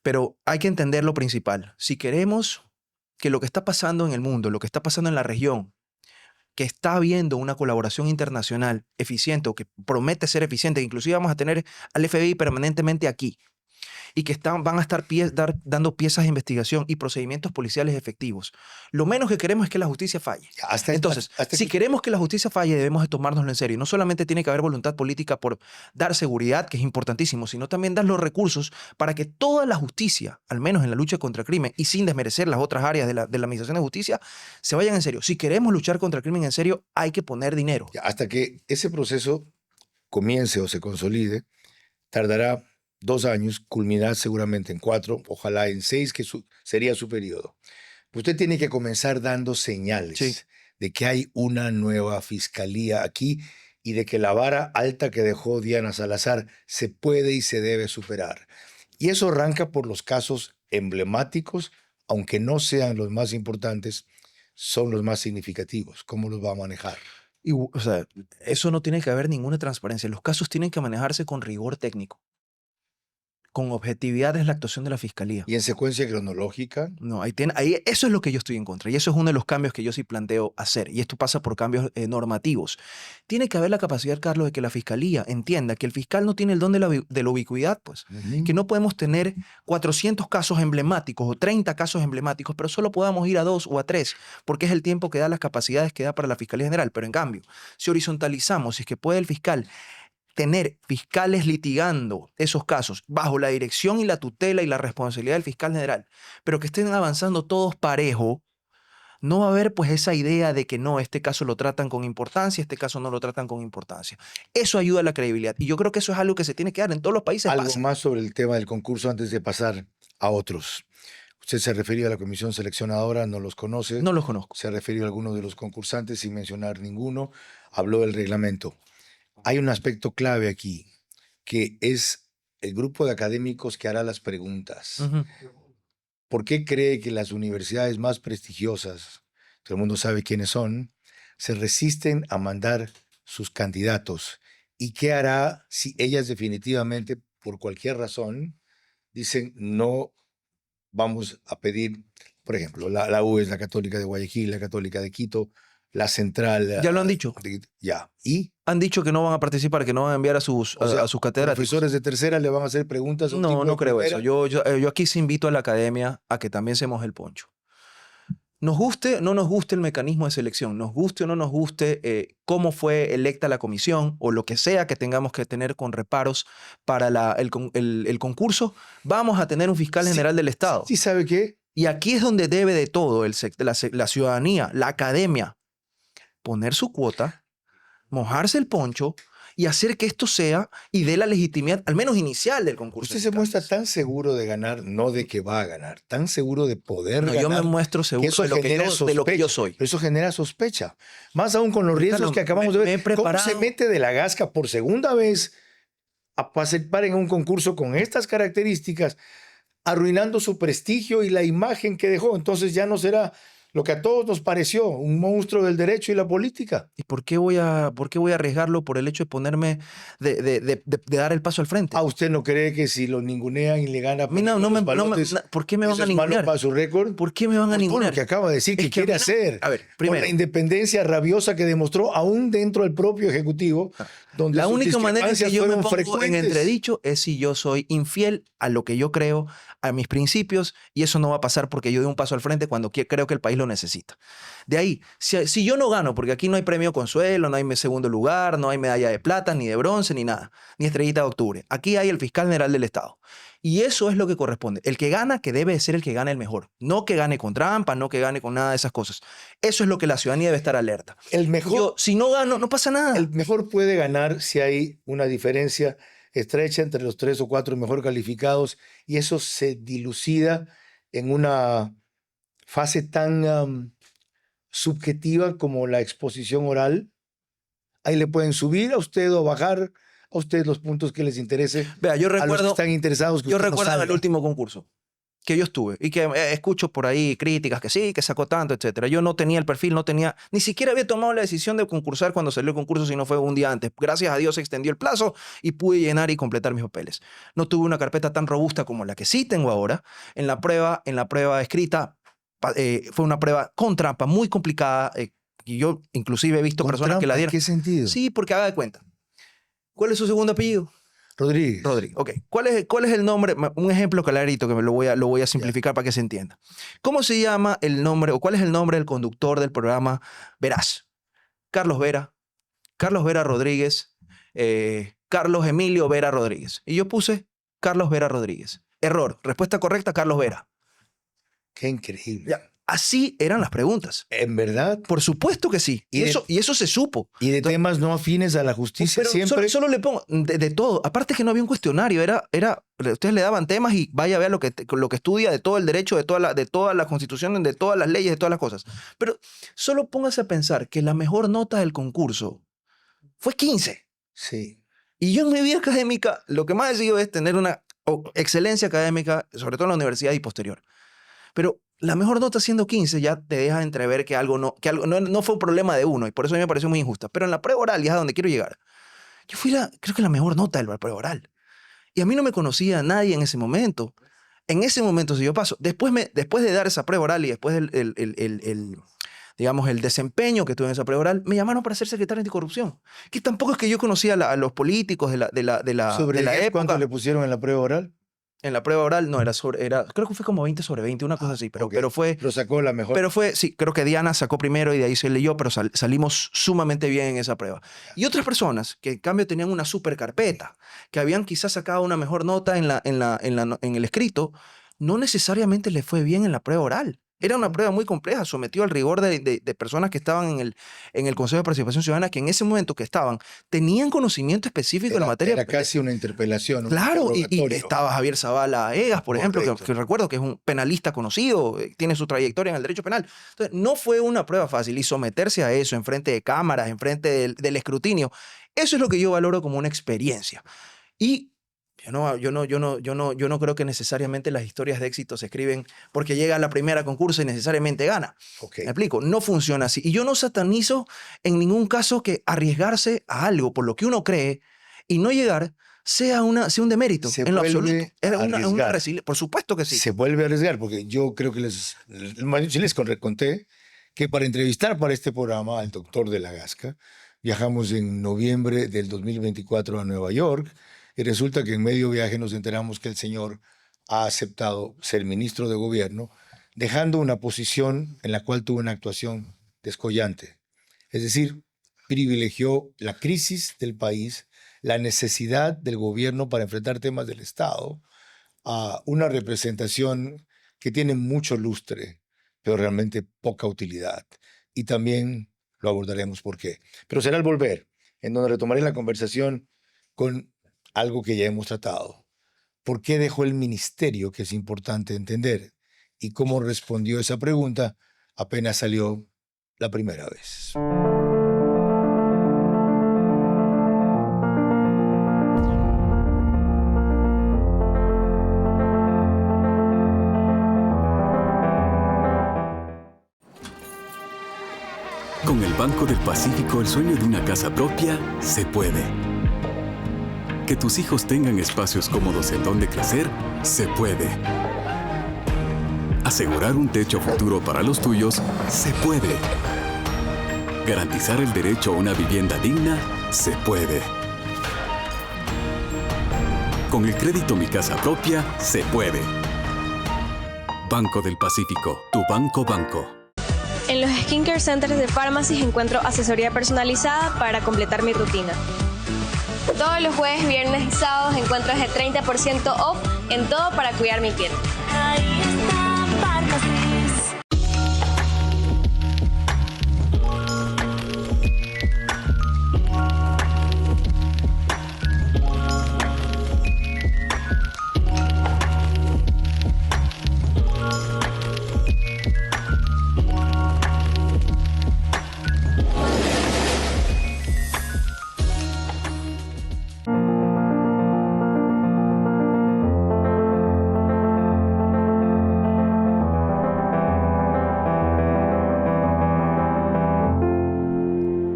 pero hay que entender lo principal. Si queremos que lo que está pasando en el mundo, lo que está pasando en la región, que está habiendo una colaboración internacional eficiente o que promete ser eficiente, que inclusive vamos a tener al FBI permanentemente aquí, y que van a estar dando piezas de investigación y procedimientos policiales efectivos. Lo menos que queremos es que la justicia falle. Entonces, si queremos que la justicia falle, debemos de tomárnoslo en serio. No solamente tiene que haber voluntad política por dar seguridad, que es importantísimo, sino también dar los recursos para que toda la justicia, al menos en la lucha contra el crimen y sin desmerecer las otras áreas de la administración de justicia, se vayan en serio. Si queremos luchar contra el crimen en serio, hay que poner dinero. Hasta que ese proceso comience o se consolide, tardará 2 años, culminará seguramente en 4, ojalá en 6, que sería su periodo. Usted tiene que comenzar dando señales Sí. de que hay una nueva fiscalía aquí y de que la vara alta que dejó Diana Salazar se puede y se debe superar. Y eso arranca por los casos emblemáticos, aunque no sean los más importantes, son los más significativos. ¿Cómo los va a manejar? Y, o sea, eso no tiene que haber ninguna transparencia. Los casos tienen que manejarse con rigor técnico. Con objetividad es la actuación de la fiscalía. Y en secuencia cronológica, No, eso es lo que yo estoy en contra. Y eso es uno de los cambios que yo sí planteo hacer. Y esto pasa por cambios normativos. Tiene que haber la capacidad, Carlos, de que la fiscalía entienda que el fiscal no tiene el don de la ubicuidad, pues. Que no podemos tener 400 casos emblemáticos o 30 casos emblemáticos, pero solo podamos ir a 2 o a 3, porque es el tiempo que da, las capacidades que da para la Fiscalía General. Pero en cambio, si horizontalizamos, si es que puede el fiscal tener fiscales litigando esos casos bajo la dirección y la tutela y la responsabilidad del fiscal general, pero que estén avanzando todos parejo, no va a haber pues esa idea de que no, este caso lo tratan con importancia, este caso no lo tratan con importancia. Eso ayuda a la credibilidad. Y yo creo que eso es algo que se tiene que dar en todos los países. algo pasa. más sobre el tema del concurso antes de pasar a otros. Usted se refirió a la comisión seleccionadora, no los conoce. No los conozco. Se refirió a algunos de los concursantes sin mencionar ninguno. Habló del reglamento. Hay un aspecto clave aquí, que es el grupo de académicos que hará las preguntas. Ujú. ¿Por qué cree que las universidades más prestigiosas, todo el mundo sabe quiénes son, se resisten a mandar sus candidatos ¿Y qué hará si ellas definitivamente, por cualquier razón, dicen no vamos a pedir, por ejemplo, la U es la Católica de Guayaquil, la Católica de Quito, la Central... Ya lo han dicho. Ya. ¿Y? Han dicho que no van a participar, que no van a enviar a sus, O sea, a sus catedráticos. profesores de tercera le van a hacer preguntas a un No, tipo no de creo primera. eso. Yo aquí sí invito a la academia a que también se moje el poncho. Nos guste o no nos guste el mecanismo de selección, nos guste o no nos guste cómo fue electa la comisión o lo que sea que tengamos que tener con reparos para el concurso, vamos a tener un fiscal Sí, general del Estado. ¿Sí sabe qué? Y aquí es donde debe de todo la ciudadanía, la academia, poner su cuota, mojarse el poncho y hacer que esto sea y dé la legitimidad, al menos inicial, del concurso. Usted se muestra tan seguro de ganar, no de que va a ganar, tan seguro de poder No, ganar. yo me muestro que seguro eso de lo que, genera de lo que yo sospecha. soy. Pero eso genera sospecha. Más aún con los riesgos Carlos, que acabamos de me ver. he preparado. ¿Cómo se mete de la gasca por segunda vez a participar en un concurso con estas características, arruinando su prestigio y la imagen que dejó? Entonces ya no será lo que a todos nos pareció, un monstruo del derecho y la política. ¿Y por qué voy a arriesgarlo por el hecho de ponerme, de dar el paso al frente? ¿A usted no cree que si lo ningunean y le gana A mí ¿por qué me van eso a es malo ningunear? para su récord? ¿Por qué me van a Por todo lo ningunear? que acaba de decir Es que que a quiere mí no- hacer. A ver, Por primero, la independencia rabiosa que demostró aún dentro del propio Ejecutivo, donde la sus única manera en que discrepancias yo me fueron pongo en frecuentes. entredicho es si yo soy infiel a lo que yo creo, a mis principios, y eso no va a pasar porque yo doy un paso al frente cuando creo que el país lo necesita. De ahí, si yo no gano, porque aquí no hay premio consuelo, no hay segundo lugar, no hay medalla de plata, ni de bronce, ni nada, ni estrellita de octubre. Aquí hay el fiscal general del Estado. Y eso es lo que corresponde. El que gana, que debe ser el que gane el mejor. No que gane con trampa, no que gane con nada de esas cosas. Eso es lo que la ciudadanía debe estar alerta. El mejor, Yo, si no gano, no pasa nada. el mejor puede ganar si hay una diferencia estrecha entre los 3 o 4 mejor calificados y eso se dilucida en una fase tan subjetiva como la exposición oral. Ahí le pueden subir a usted o bajar a usted los puntos que les interese. Vea, yo A los que recuerdo, están interesados que yo usted no recuerdo el salga. último concurso que yo estuve y que escucho por ahí críticas que sí, que sacó tanto, etcétera. Yo no tenía el perfil, ni siquiera había tomado la decisión de concursar cuando salió el concurso, si no fue un día antes. Gracias a Dios se extendió el plazo y pude llenar y completar mis papeles. No tuve una carpeta tan robusta como la que sí tengo ahora. En la prueba escrita fue una prueba con trampa, muy complicada. Y yo inclusive he visto ¿Con personas que la trampa? ¿En dieron. qué sentido? Sí, porque haga de cuenta. ¿Cuál es su segundo apellido? Rodríguez. Rodrigo. Ok. ¿Cuál es el nombre? Un ejemplo clarito que lo voy a simplificar para que se entienda. ¿Cómo se llama el nombre o cuál es el nombre del conductor del programa Verás? Carlos Vera Rodríguez, Carlos Emilio Vera Rodríguez. Y yo puse Carlos Vera Rodríguez. Error. Respuesta correcta, Carlos Vera. Qué increíble. Ya. Así eran las preguntas. En verdad. Por supuesto que sí. Y Y eso se supo. Y de temas no afines a la justicia Pero siempre. solo le pongo de todo. Aparte que no había un cuestionario, ustedes le daban temas y vaya a ver lo que estudia de todo el derecho, de todas las constituciones, de todas las leyes, de todas las cosas. Pero solo póngase a pensar que la mejor nota del concurso fue 15. Sí. Y yo en mi vida académica lo que más he decidido es tener una excelencia académica, sobre todo en la universidad y posterior. Pero la mejor nota siendo 15 ya te deja entrever que algo no fue un problema de uno y por eso a mí me pareció muy injusta. Pero en la prueba oral, y es a donde quiero llegar, yo fui creo que la mejor nota de la prueba oral. Y a mí no me conocía nadie en ese momento. En ese momento, si yo paso, después de dar esa prueba oral y después digamos, el desempeño que tuve en esa prueba oral, me llamaron para ser secretario anticorrupción. Que tampoco es que yo conocía a los políticos de la ¿Sobre la 10 cuánto época. le pusieron en la prueba oral? En la prueba oral no, creo que fue como 20 sobre 20, una cosa así, Ok. pero fue... Lo sacó la mejor. Sí, creo que Diana sacó primero y de ahí se leyó, pero salimos sumamente bien en esa prueba. Y otras personas que en cambio tenían una super carpeta, que habían quizás sacado una mejor nota en el escrito, no necesariamente le fue bien en la prueba oral. Era una prueba muy compleja, sometió al rigor de personas que estaban en el Consejo de Participación Ciudadana, que en ese momento que estaban, tenían conocimiento específico en la materia. Era casi una interpelación. un Claro, y interrogatorio. estaba Javier Zavala Egas, por ejemplo, Correcto. que recuerdo que es un penalista conocido, tiene su trayectoria en el derecho penal. Entonces, no fue una prueba fácil y someterse a eso en frente de cámaras, en frente del escrutinio, eso es lo que yo valoro como una experiencia. Y Yo no creo que necesariamente las historias de éxito se escriben porque llega a la primera concurso y necesariamente gana. Ok. ¿Me explico? No funciona así. Y yo no satanizo en ningún caso que arriesgarse a algo por lo que uno cree y no llegar sea un demérito. Se en lo vuelve absoluto. Es a una arriesgar. por supuesto que sí. Se vuelve a arriesgar, porque yo creo que más bien sí les conté que para entrevistar para este programa al doctor de la Gasca, viajamos en noviembre del 2024 a Nueva York y resulta que en medio viaje nos enteramos que el señor ha aceptado ser ministro de gobierno, dejando una posición en la cual tuvo una actuación descollante. Es decir, privilegió la crisis del país, la necesidad del gobierno para enfrentar temas del Estado, a una representación que tiene mucho lustre, pero realmente poca utilidad. Y también lo abordaremos por qué. Pero será al volver, en donde retomaré la conversación con algo que ya hemos tratado. ¿Por qué dejó el ministerio, que es importante entender? Y cómo respondió esa pregunta apenas salió la primera vez. Con el Banco del Pacífico, el sueño de una casa propia se puede. Que tus hijos tengan espacios cómodos en donde crecer, se puede. Asegurar un techo futuro para los tuyos, se puede. Garantizar el derecho a una vivienda digna, se puede. Con el crédito Mi Casa Propia, se puede. Banco del Pacífico, tu banco. En los Skincare Centers de Pharmacy encuentro asesoría personalizada para completar mi rutina. Todos los jueves, viernes y sábados encuentro de 30% off en todo para cuidar mi piel. Ahí está Pharmacies.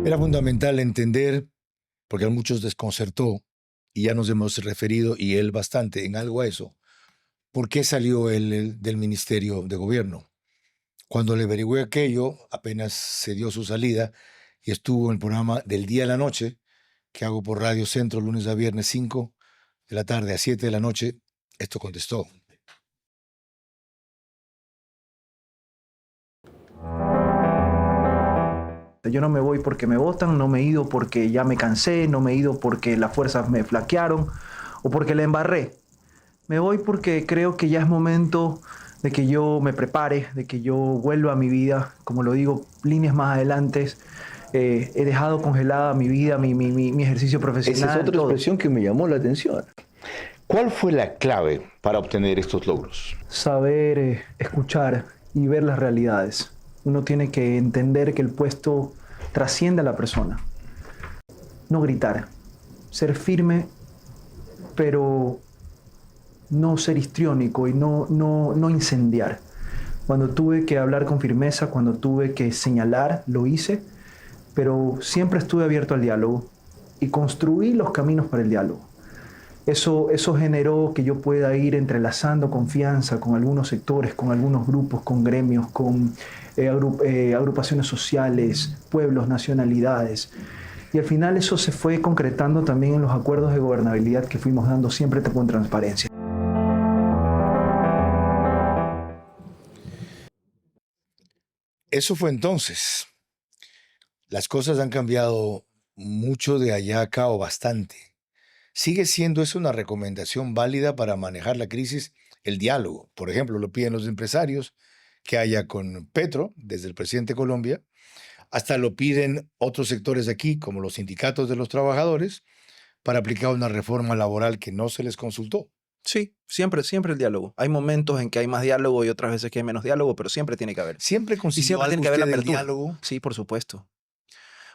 Era fundamental entender, porque a muchos desconcertó, y ya nos hemos referido, y él bastante, en algo a eso, por qué salió él del Ministerio de Gobierno. Cuando le averigüé aquello, apenas se dio su salida y estuvo en el programa Del Día a la Noche, que hago por Radio Centro lunes a viernes 5 de la tarde a 7 de la noche, esto contestó. Yo no me voy porque me votan, no me he ido porque ya me cansé, no me he ido porque las fuerzas me flaquearon o porque la embarré. Me voy porque creo que ya es momento de que yo me prepare, de que yo vuelva a mi vida. Como lo digo, líneas más adelante, he dejado congelada mi vida, mi ejercicio profesional. Esa es otra todo. expresión que me llamó la atención. ¿Cuál fue la clave para obtener estos logros? Saber escuchar y ver las realidades. Uno tiene que entender que el puesto trasciende a la persona. No gritar, ser firme, pero no ser histriónico y no incendiar. Cuando tuve que hablar con firmeza, cuando tuve que señalar, lo hice, pero siempre estuve abierto al diálogo y construí los caminos para el diálogo. Eso generó que yo pueda ir entrelazando confianza con algunos sectores, con algunos grupos, con gremios, con agrupaciones sociales, pueblos, nacionalidades. Y al final eso se fue concretando también en los acuerdos de gobernabilidad que fuimos dando siempre con transparencia. Eso fue entonces. Las cosas han cambiado mucho de allá a acá o bastante. ¿Sigue siendo eso una recomendación válida para manejar la crisis? El diálogo, por ejemplo, lo piden los empresarios, que haya con Petro, desde el presidente de Colombia, hasta lo piden otros sectores aquí, como los sindicatos de los trabajadores, para aplicar una reforma laboral que no se les consultó. Sí, siempre el diálogo. Hay momentos en que hay más diálogo y otras veces que hay menos diálogo, pero siempre tiene que haber. Siempre Y consiguió siempre algo tiene que haber usted del apertura. diálogo. Sí, por supuesto.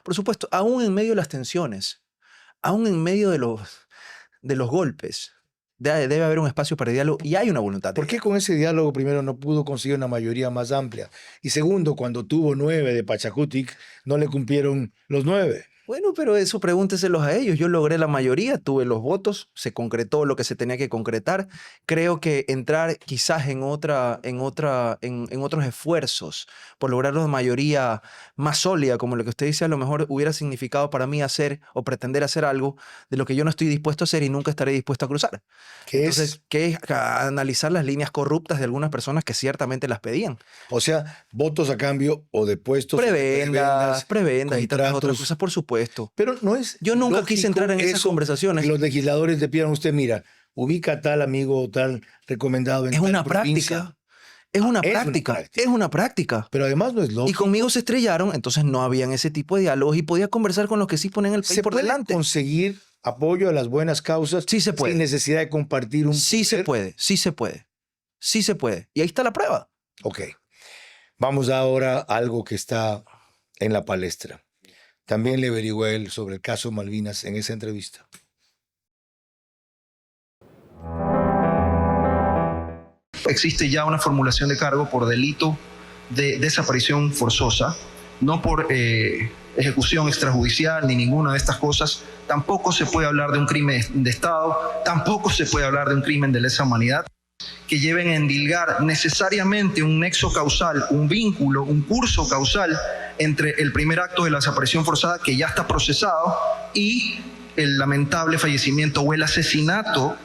Por supuesto, aún en medio de las tensiones, aún en medio de los golpes, Debe haber un espacio para diálogo y hay una voluntad. ¿Por qué con ese diálogo, primero, no pudo conseguir una mayoría más amplia? Y segundo, cuando tuvo 9 de Pachacutic, no le cumplieron los 9. Bueno, pero eso pregúnteselos a ellos. Yo logré la mayoría, tuve los votos, se concretó lo que se tenía que concretar. Creo que entrar quizás en otros esfuerzos por lograr una mayoría más sólida, como lo que usted dice, a lo mejor hubiera significado para mí hacer o pretender hacer algo de lo que yo no estoy dispuesto a hacer y nunca estaré dispuesto a cruzar. ¿Qué Entonces, es? ¿qué es? Analizar las líneas corruptas de algunas personas que ciertamente las pedían. O sea, votos a cambio o de puestos. Prebendas y tantas otras contratos. cosas, por supuesto. Pero no es. Yo nunca lógico quise entrar en esas eso, conversaciones. que los legisladores le pidan a usted, mira, ubica a tal amigo o tal recomendado en Es tal una provincia. práctica. Es una Es una práctica. práctica. Es una práctica. Pero además no es Y lógico. conmigo se estrellaron, entonces no habían ese tipo de diálogos y podía conversar con los que sí ponen el país ¿Se por puede delante. conseguir apoyo a las buenas causas Sí se puede. sin necesidad de compartir un Sí se poder? puede, sí se puede. Sí se puede. Y ahí está la prueba. Ok. Vamos ahora a algo que está en la palestra. También le averigué él sobre el caso Malvinas en esa entrevista. Existe ya una formulación de cargo por delito de desaparición forzosa, no por ejecución extrajudicial ni ninguna de estas cosas. Tampoco se puede hablar de un crimen de Estado, tampoco se puede hablar de un crimen de lesa humanidad que lleven a endilgar necesariamente un nexo causal, un vínculo, un curso causal entre el primer acto de la desaparición forzada que ya está procesado y el lamentable fallecimiento o el asesinato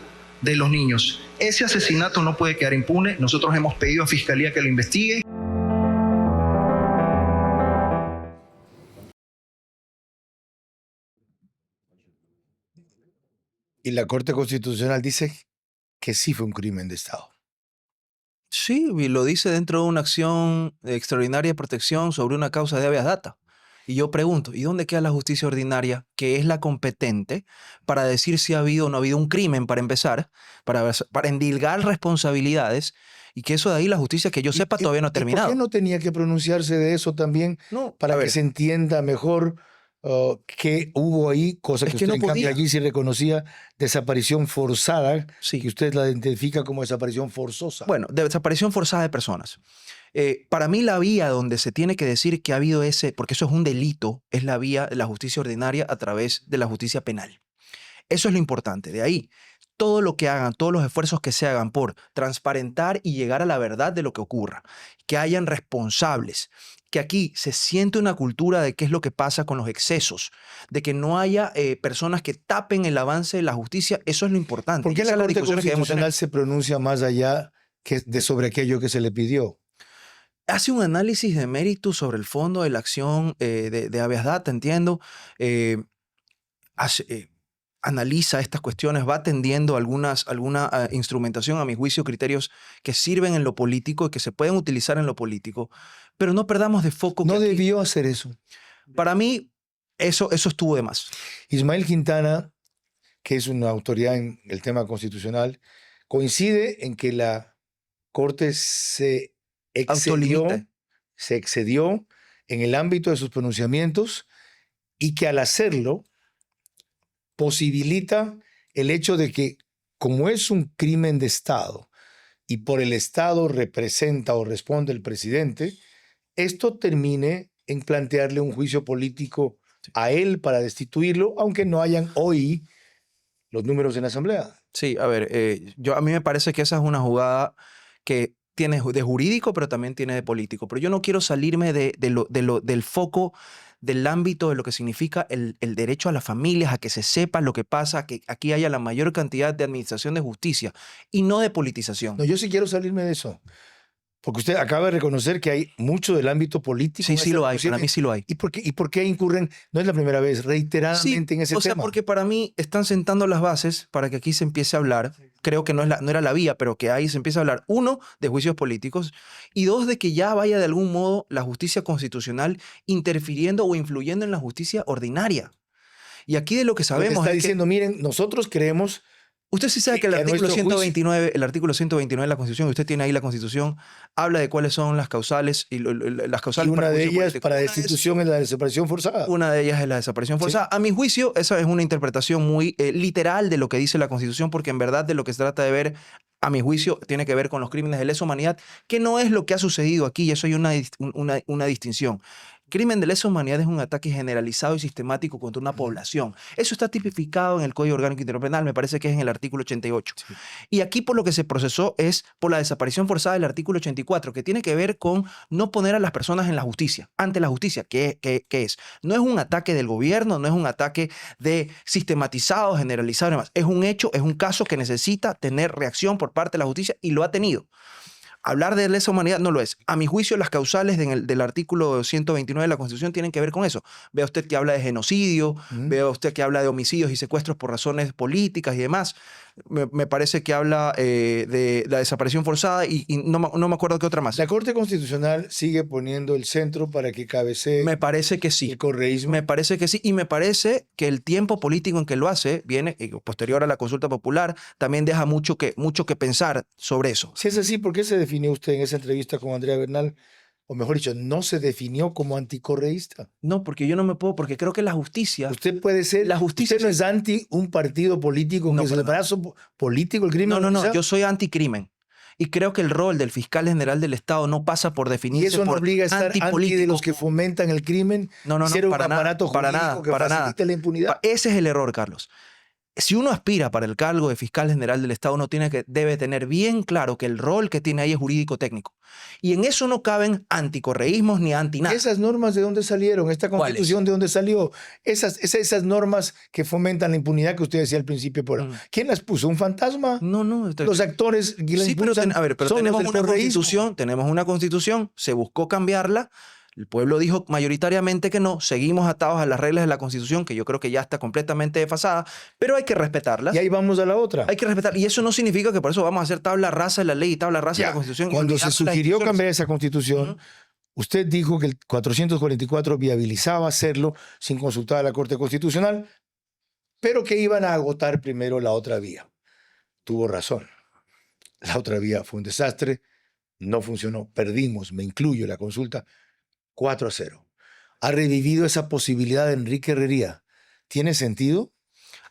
de los niños. Ese asesinato no puede quedar impune. Nosotros hemos pedido a Fiscalía que lo investigue. Y la Corte Constitucional dice que sí fue un crimen de Estado. Sí, y lo dice dentro de una acción de extraordinaria protección sobre una causa de habeas data. Y yo pregunto, ¿y dónde queda la justicia ordinaria, que es la competente para decir si ha habido o no ha habido un crimen, para empezar, para endilgar responsabilidades, y que eso de ahí la justicia, que yo sepa, todavía no ha ¿Y terminado? por qué no tenía que pronunciarse de eso también No, para a que ver, se entienda mejor qué hubo ahí? Cosa Es que que usted no en cambio podía. allí sí reconocía desaparición forzada, Sí. que usted la identifica como desaparición forzosa. Bueno, de desaparición forzada de personas. Para mí la vía donde se tiene que decir que ha habido ese, porque eso es un delito, es la vía de la justicia ordinaria a través de la justicia penal. Eso es lo importante. De ahí, todo lo que hagan, todos los esfuerzos que se hagan por transparentar y llegar a la verdad de lo que ocurra, que hayan responsables, que aquí se siente una cultura de qué es lo que pasa con los excesos, de que no haya personas que tapen el avance de la justicia, eso es lo importante. ¿Por qué Esa la es la Corte discusión que debemos tener. Constitucional se pronuncia más allá sobre aquello que se le pidió? Hace un análisis de mérito sobre el fondo de la acción de habeas data, entiendo. Analiza estas cuestiones, va atendiendo alguna instrumentación, a mi juicio, criterios que sirven en lo político y que se pueden utilizar en lo político, pero no perdamos de foco que No aquí, debió hacer eso. para mí, eso estuvo de más. Ismael Quintana, que es una autoridad en el tema constitucional, coincide en que la Corte se Autolimita. excedió en el ámbito de sus pronunciamientos y que al hacerlo posibilita el hecho de que, como es un crimen de Estado y por el Estado representa o responde el presidente, esto termine en plantearle un juicio político a él para destituirlo, aunque no hayan hoy los números en la Asamblea. Sí, a ver, a mí me parece que esa es una jugada que tiene de jurídico, pero también tiene de político. Pero yo no quiero salirme del foco, del ámbito de lo que significa el derecho a las familias, a que se sepa lo que pasa, que aquí haya la mayor cantidad de administración de justicia y no de politización. No, yo sí quiero salirme de eso. Porque usted acaba de reconocer que hay mucho del ámbito político. Sí, en sí esta lo hay, discusión. para mí sí lo hay. ¿Y por qué incurren, no es la primera vez, reiteradamente en ese o sea, tema? porque para mí están sentando las bases para que aquí se empiece a hablar. Creo que no era la vía, pero que ahí se empiece a hablar, uno, de juicios políticos, y dos, de que ya vaya de algún modo la justicia constitucional interfiriendo o influyendo en la justicia ordinaria. Y aquí de lo que Porque sabemos está es diciendo, miren, nosotros creemos Usted sí sabe que el Que a artículo nuestro juicio- 129, el artículo 129 de la Constitución, usted tiene ahí la Constitución, habla de cuáles son las causales y las Y causales una para de juicio ellas político. para Una es- destitución es la desaparición forzada. Una de ellas es la desaparición forzada. A mi juicio, esa es una interpretación muy literal de lo que dice la Constitución, porque en verdad de lo que se trata de ver, a mi juicio, tiene que ver con los crímenes de lesa humanidad, que no es lo que ha sucedido aquí, y eso hay una distinción. Crimen de lesa humanidad es un ataque generalizado y sistemático contra una población. Eso está tipificado en el Código Orgánico Integral Penal, me parece que es en el artículo 88. Y aquí por lo que se procesó es por la desaparición forzada del artículo 84, que tiene que ver con no poner a las personas en la justicia, ante la justicia, que es. No es un ataque del gobierno, no es un ataque de sistematizado, generalizado y demás. Es un hecho, es un caso que necesita tener reacción por parte de la justicia y lo ha tenido. Hablar de lesa humanidad no lo es. A mi juicio, las causales del artículo 129 de la Constitución tienen que ver con eso. Vea usted que habla de genocidio, vea usted que habla de homicidios y secuestros por razones políticas y demás. Me parece que habla de la desaparición forzada y no me acuerdo qué otra más. La Corte Constitucional sigue poniendo el centro para que cabecee Me parece que sí. el correísmo. Me parece que sí, y me parece que el tiempo político en que lo hace, viene posterior a la consulta popular, también deja mucho que pensar sobre eso. Si es así, ¿por qué se definió usted en esa entrevista con Andrea Bernal? O mejor dicho, no se definió como anticorreísta. No, porque yo no me puedo, porque creo que la justicia... Usted puede ser, La justicia usted no es anti un partido político No, que es el perdón. brazo político, el crimen No, organizado. yo soy anticrimen. Y creo que el rol del fiscal general del Estado no pasa por Y definirse eso no por obliga a estar anti de antipolítico. los que fomentan el crimen, No, ser un para nada, aparato para jurídico nada, que para nada. facilite la impunidad. Ese es el error, Carlos. Si uno aspira para el cargo de fiscal general del Estado, uno debe tener bien claro que el rol que tiene ahí es jurídico-técnico. Y en eso no caben anticorreísmos ni anti nada. ¿Esas normas de dónde salieron? ¿Esta ¿Cuáles? constitución de dónde salió? Esas normas que fomentan la impunidad que usted decía al principio. ¿Quién las puso? ¿Un fantasma? No. Los actores que la Sí, pero, impulsan pero son tenemos los del una correísmo. tenemos una constitución, se buscó cambiarla, el pueblo dijo mayoritariamente que no, seguimos atados a las reglas de la constitución, que yo creo que ya está completamente desfasada, pero hay que respetarlas. Y ahí vamos a la otra. Hay que respetar, y eso no significa que por eso vamos a hacer tabla rasa de la ley y tabla rasa de la constitución. y Cuando se olvidarnos las sugirió instituciones. cambiar esa constitución, usted dijo que el 444 viabilizaba hacerlo sin consultar a la Corte Constitucional, pero que iban a agotar primero la otra vía. Tuvo razón. La otra vía fue un desastre, no funcionó, perdimos, me incluyo la consulta, 4-0. Ha revivido esa posibilidad de Enrique Herrería. ¿Tiene sentido?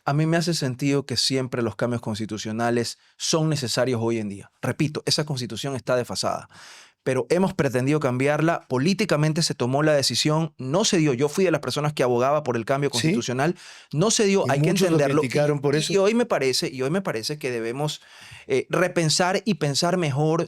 A mí me hace sentido que siempre los cambios constitucionales son necesarios hoy en día. Repito, esa constitución está desfasada, pero hemos pretendido cambiarla. Políticamente se tomó la decisión, no se dio. Yo fui de las personas que abogaba por el cambio constitucional, no se dio, Y hay que muchos lo entenderlo. criticaron por eso. Y hoy me parece que debemos repensar y pensar mejor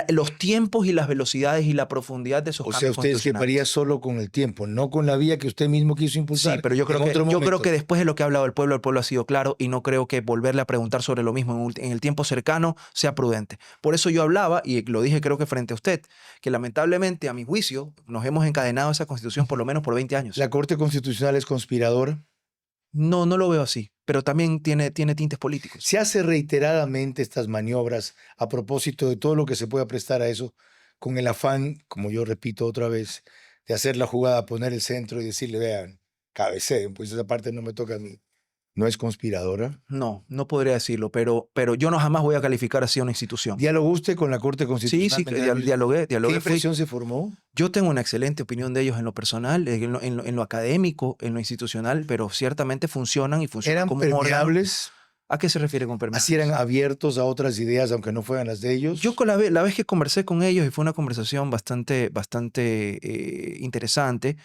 los tiempos y las velocidades y la profundidad de esos O sea, cambios usted constitucionales. escaparía solo con el tiempo, no con la vía que usted mismo quiso impulsar. Sí, pero yo creo en otro que momento. después de lo que ha hablado el pueblo ha sido claro y no creo que volverle a preguntar sobre lo mismo en el tiempo cercano sea prudente. Por eso yo hablaba, y lo dije creo que frente a usted, que lamentablemente, a mi juicio, nos hemos encadenado a esa constitución por lo menos por 20 años. ¿La Corte Constitucional es conspiradora? No lo veo así, pero también tiene tintes políticos. Se hace reiteradamente estas maniobras a propósito de todo lo que se pueda prestar a eso, con el afán, como yo repito otra vez, de hacer la jugada, poner el centro y decirle, vean, cabeceen, pues esa parte no me toca a mí. ¿No es conspiradora? No podría decirlo, pero yo no jamás voy a calificar así a una institución. ¿Dialogó usted con la Corte Constitucional? Sí, dialogué. ¿Qué fui- impresión se formó? Yo tengo una excelente opinión de ellos en lo personal, en lo académico, en lo institucional, pero ciertamente funcionan y funcionan ¿Eran como un órgano. permeables? ¿A qué se refiere con permeables? ¿Así eran abiertos a otras ideas, aunque no fueran las de ellos? Yo la vez que conversé con ellos, y fue una conversación bastante interesante,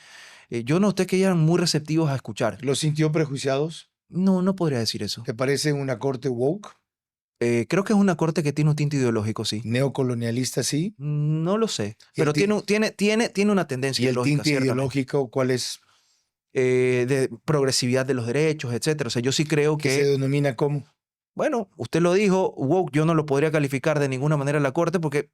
yo noté que eran muy receptivos a escuchar. ¿Los sintió prejuiciados? No podría decir eso. ¿Te parece una corte woke? Creo que es una corte que tiene un tinte ideológico, sí. ¿Neocolonialista sí? No lo sé, ¿Y el pero tiene una tendencia ¿Y el ideológica, tinte ciertamente. ideológico cuál es? De progresividad de los derechos, etcétera. O sea, yo sí creo ¿Que se denomina como? bueno, usted lo dijo, woke, yo no lo podría calificar de ninguna manera en la Corte porque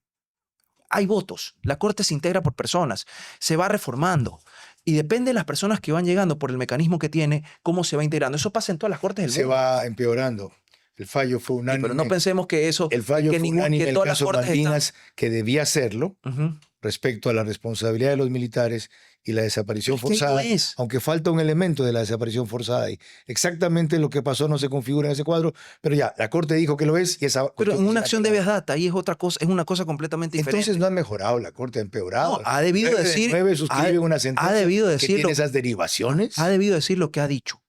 hay votos. La Corte se integra por personas, se va reformando. Y depende de las personas que van llegando por el mecanismo que tiene, cómo se va integrando. Eso pasa en todas las cortes del Se mundo. va empeorando. El fallo fue Sí, unánime. pero no pensemos que eso... El fallo que fue unánime que en el todas las caso cortes Malvinas, que debía hacerlo, Ujú. respecto a la responsabilidad de los militares y la desaparición Es que ahí no forzada, es. aunque falta un elemento de la desaparición forzada. Y exactamente lo que pasó no se configura en ese cuadro, pero ya, la Corte dijo que lo es y esa Pero cuestión en es una acción de inapelable. habeas data, ahí es otra cosa, es una cosa completamente diferente. Entonces no ha mejorado la Corte, ha empeorado. No, ha debido 9 de decir- 9 suscriben ha- una ha sentencia debido que decirlo. tiene esas derivaciones. Ha debido decir lo que ha dicho.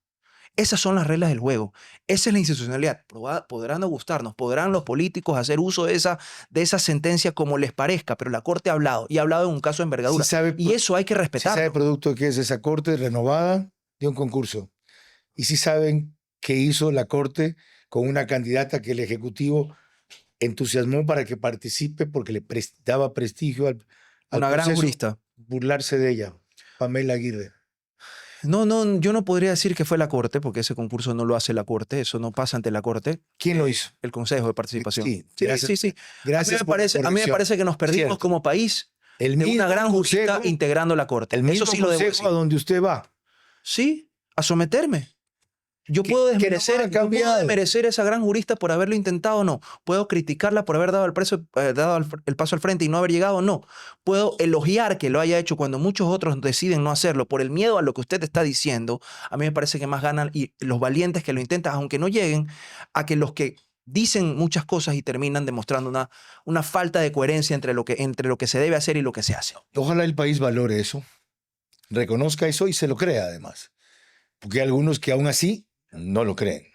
Esas son las reglas del juego. Esa es la institucionalidad. Podrán no gustarnos, podrán los políticos hacer uso de esa sentencia como les parezca, pero la Corte ha hablado y ha hablado en un caso de envergadura. Sí sabe- y eso hay que Sí respetarlo. sabe producto de que es esa Corte renovada de un concurso. Y sí saben qué hizo la Corte con una candidata que el Ejecutivo entusiasmó para que participe porque le daba prestigio al Una gran proceso, jurista. burlarse de ella, Pamela Aguirre. No, yo no podría decir que fue la Corte, porque ese concurso no lo hace la Corte, eso no pasa ante la Corte. ¿Quién lo hizo? El Consejo de Participación. Sí, sí, gracias- sí. Gracias a mí me parece que nos perdimos Cierto. como país El de mismo una gran jurista consejo, integrando la Corte. el mismo Eso sí lo debo consejo decir. a donde usted va. Sí, a someterme. Yo Que- puedo que no desmerecer, ha yo puedo cambiado. desmerecer a esa gran jurista por haberlo intentado, no. Puedo criticarla por haber dado el paso al frente y no haber llegado, no. Puedo elogiar que lo haya hecho cuando muchos otros deciden no hacerlo por el miedo a lo que usted está diciendo. A mí me parece que más ganan y los valientes que lo intentan, aunque no lleguen, a que los que dicen muchas cosas y terminan demostrando una falta de coherencia entre lo que se debe hacer y lo que se hace. Ojalá el país valore eso, reconozca eso y se lo crea además. Porque hay algunos que aún así no lo creen.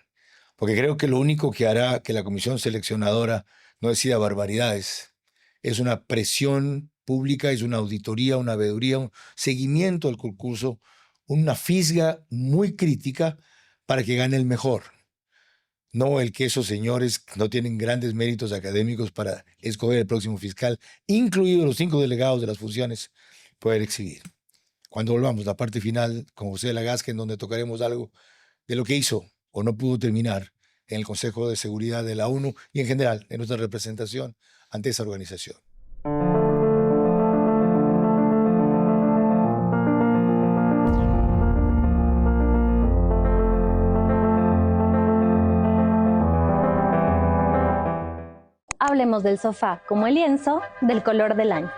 Porque creo que lo único que hará que la comisión seleccionadora no decida barbaridades es una presión pública, es una auditoría, una veeduría, un seguimiento al concurso, una fisga muy crítica para que gane el mejor. No el que esos señores no tienen grandes méritos académicos para escoger el próximo fiscal, incluidos los 5 delegados de las funciones, poder exhibir. Cuando volvamos, la parte final con José Lagasca, en donde tocaremos algo de lo que hizo o no pudo terminar en el Consejo de Seguridad de la ONU y en general en nuestra representación ante esa organización. Hablemos del sofá como el lienzo del color del año.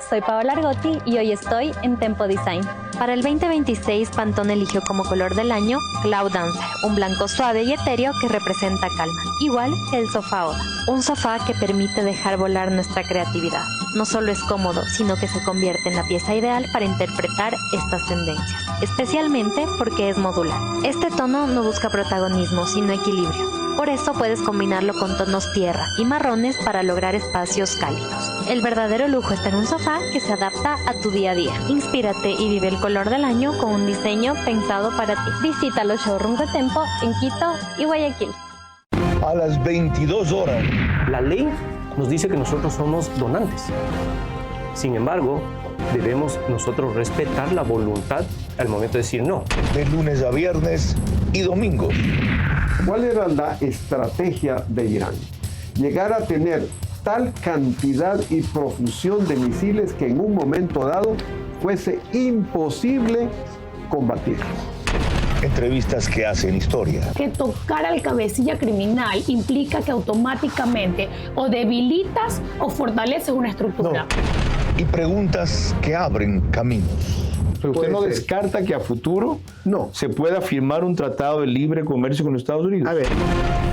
Soy Paola Argotti y hoy estoy en Tempo Design. Para el 2026, Pantone eligió como color del año Cloud Dancer, un blanco suave y etéreo que representa calma, igual que el sofá Oda. Un sofá que permite dejar volar nuestra creatividad. No solo es cómodo, sino que se convierte en la pieza ideal para interpretar estas tendencias, especialmente porque es modular. Este tono no busca protagonismo, sino equilibrio. Por eso puedes combinarlo con tonos tierra y marrones para lograr espacios cálidos. El verdadero lujo está en un sofá que se adapta a tu día a día. Inspírate y vive el color del año con un diseño pensado para ti. Visita los showrooms de Tempo en Quito y Guayaquil. A las 22 horas. La ley nos dice que nosotros somos donantes. Sin embargo, debemos nosotros respetar la voluntad al momento de decir no. De lunes a viernes y domingos. ¿Cuál era la estrategia de Irán? Llegar a tener tal cantidad y profusión de misiles que en un momento dado fuese imposible combatirlos. Entrevistas que hacen historia. Que tocar al cabecilla criminal implica que automáticamente o debilitas o fortaleces una estructura. No. Y preguntas que abren caminos. Pero usted no descarta que a futuro se pueda firmar un tratado de libre comercio con los Estados Unidos. A ver.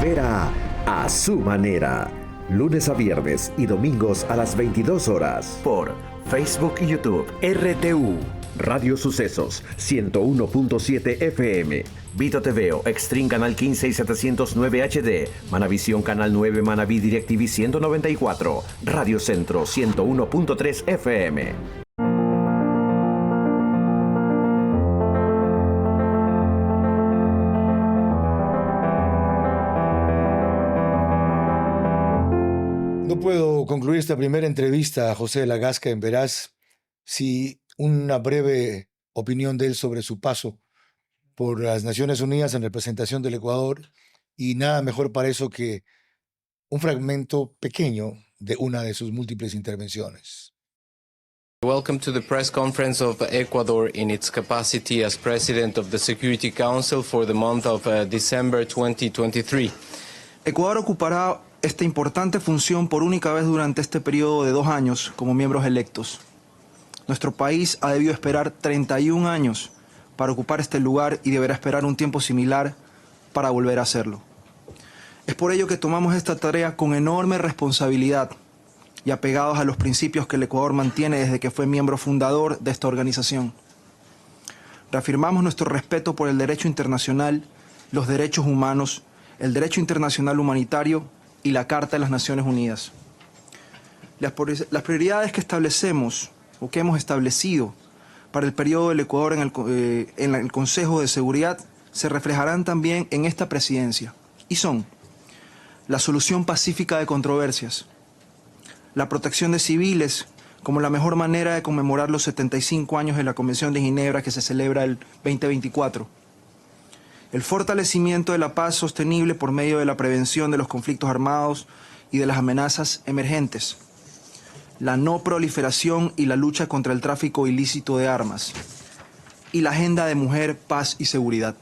Verá a su manera. Lunes a viernes y domingos a las 22 horas. Por Facebook y YouTube. RTU. Radio Sucesos 101.7 FM. Vito TVO Extreme Canal 15 y 709 HD. Manavisión Canal 9 Manaví DirecTV 194. Radio Centro 101.3 FM. No puedo concluir esta primera entrevista a José Lagasca en Veraz si una breve opinión de él sobre su paso por las Naciones Unidas en representación del Ecuador y nada mejor para eso que un fragmento pequeño de una de sus múltiples intervenciones. Welcome to the press conference of Ecuador in its capacity as President of the Security Council for the month of December 2023. Ecuador ocupará esta importante función por única vez durante este periodo de 2 años como miembros electos. Nuestro país ha debido esperar 31 años para ocupar este lugar y deberá esperar un tiempo similar para volver a hacerlo. Es por ello que tomamos esta tarea con enorme responsabilidad y apegados a los principios que el Ecuador mantiene desde que fue miembro fundador de esta organización. Reafirmamos nuestro respeto por el derecho internacional, los derechos humanos, el derecho internacional humanitario y la Carta de las Naciones Unidas. Las prioridades que establecemos o que hemos establecido para el periodo del Ecuador en el Consejo de Seguridad se reflejarán también en esta presidencia y son la solución pacífica de controversias, la protección de civiles como la mejor manera de conmemorar los 75 años de la Convención de Ginebra que se celebra el 2024, el fortalecimiento de la paz sostenible por medio de la prevención de los conflictos armados y de las amenazas emergentes, la no proliferación y la lucha contra el tráfico ilícito de armas, y la agenda de mujer, paz y seguridad.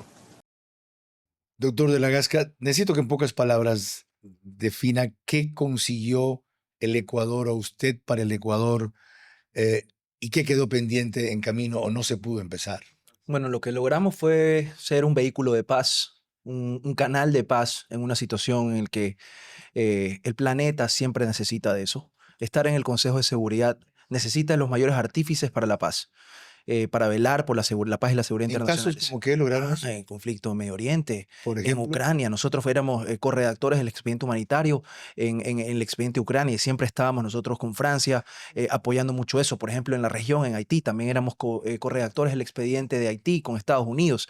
Doctor de la Gasca, necesito que en pocas palabras defina qué consiguió el Ecuador o usted para el Ecuador y qué quedó pendiente en camino o no se pudo empezar. Bueno, lo que logramos fue ser un vehículo de paz, un canal de paz en una situación en la que el planeta siempre necesita de eso. Estar en el Consejo de Seguridad necesita de los mayores artífices para la paz. Para velar por la paz y la seguridad internacional. ¿En casos como qué lograron eso? En el conflicto en Medio Oriente, Por en ejemplo, Ucrania. Nosotros éramos corredactores del expediente humanitario en el expediente Ucrania y siempre estábamos nosotros con Francia apoyando mucho eso. Por ejemplo, en la región, en Haití, también éramos corredactores del expediente de Haití con Estados Unidos.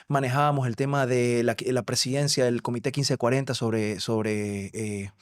Manejábamos el tema de la presidencia del Comité 1540 sobre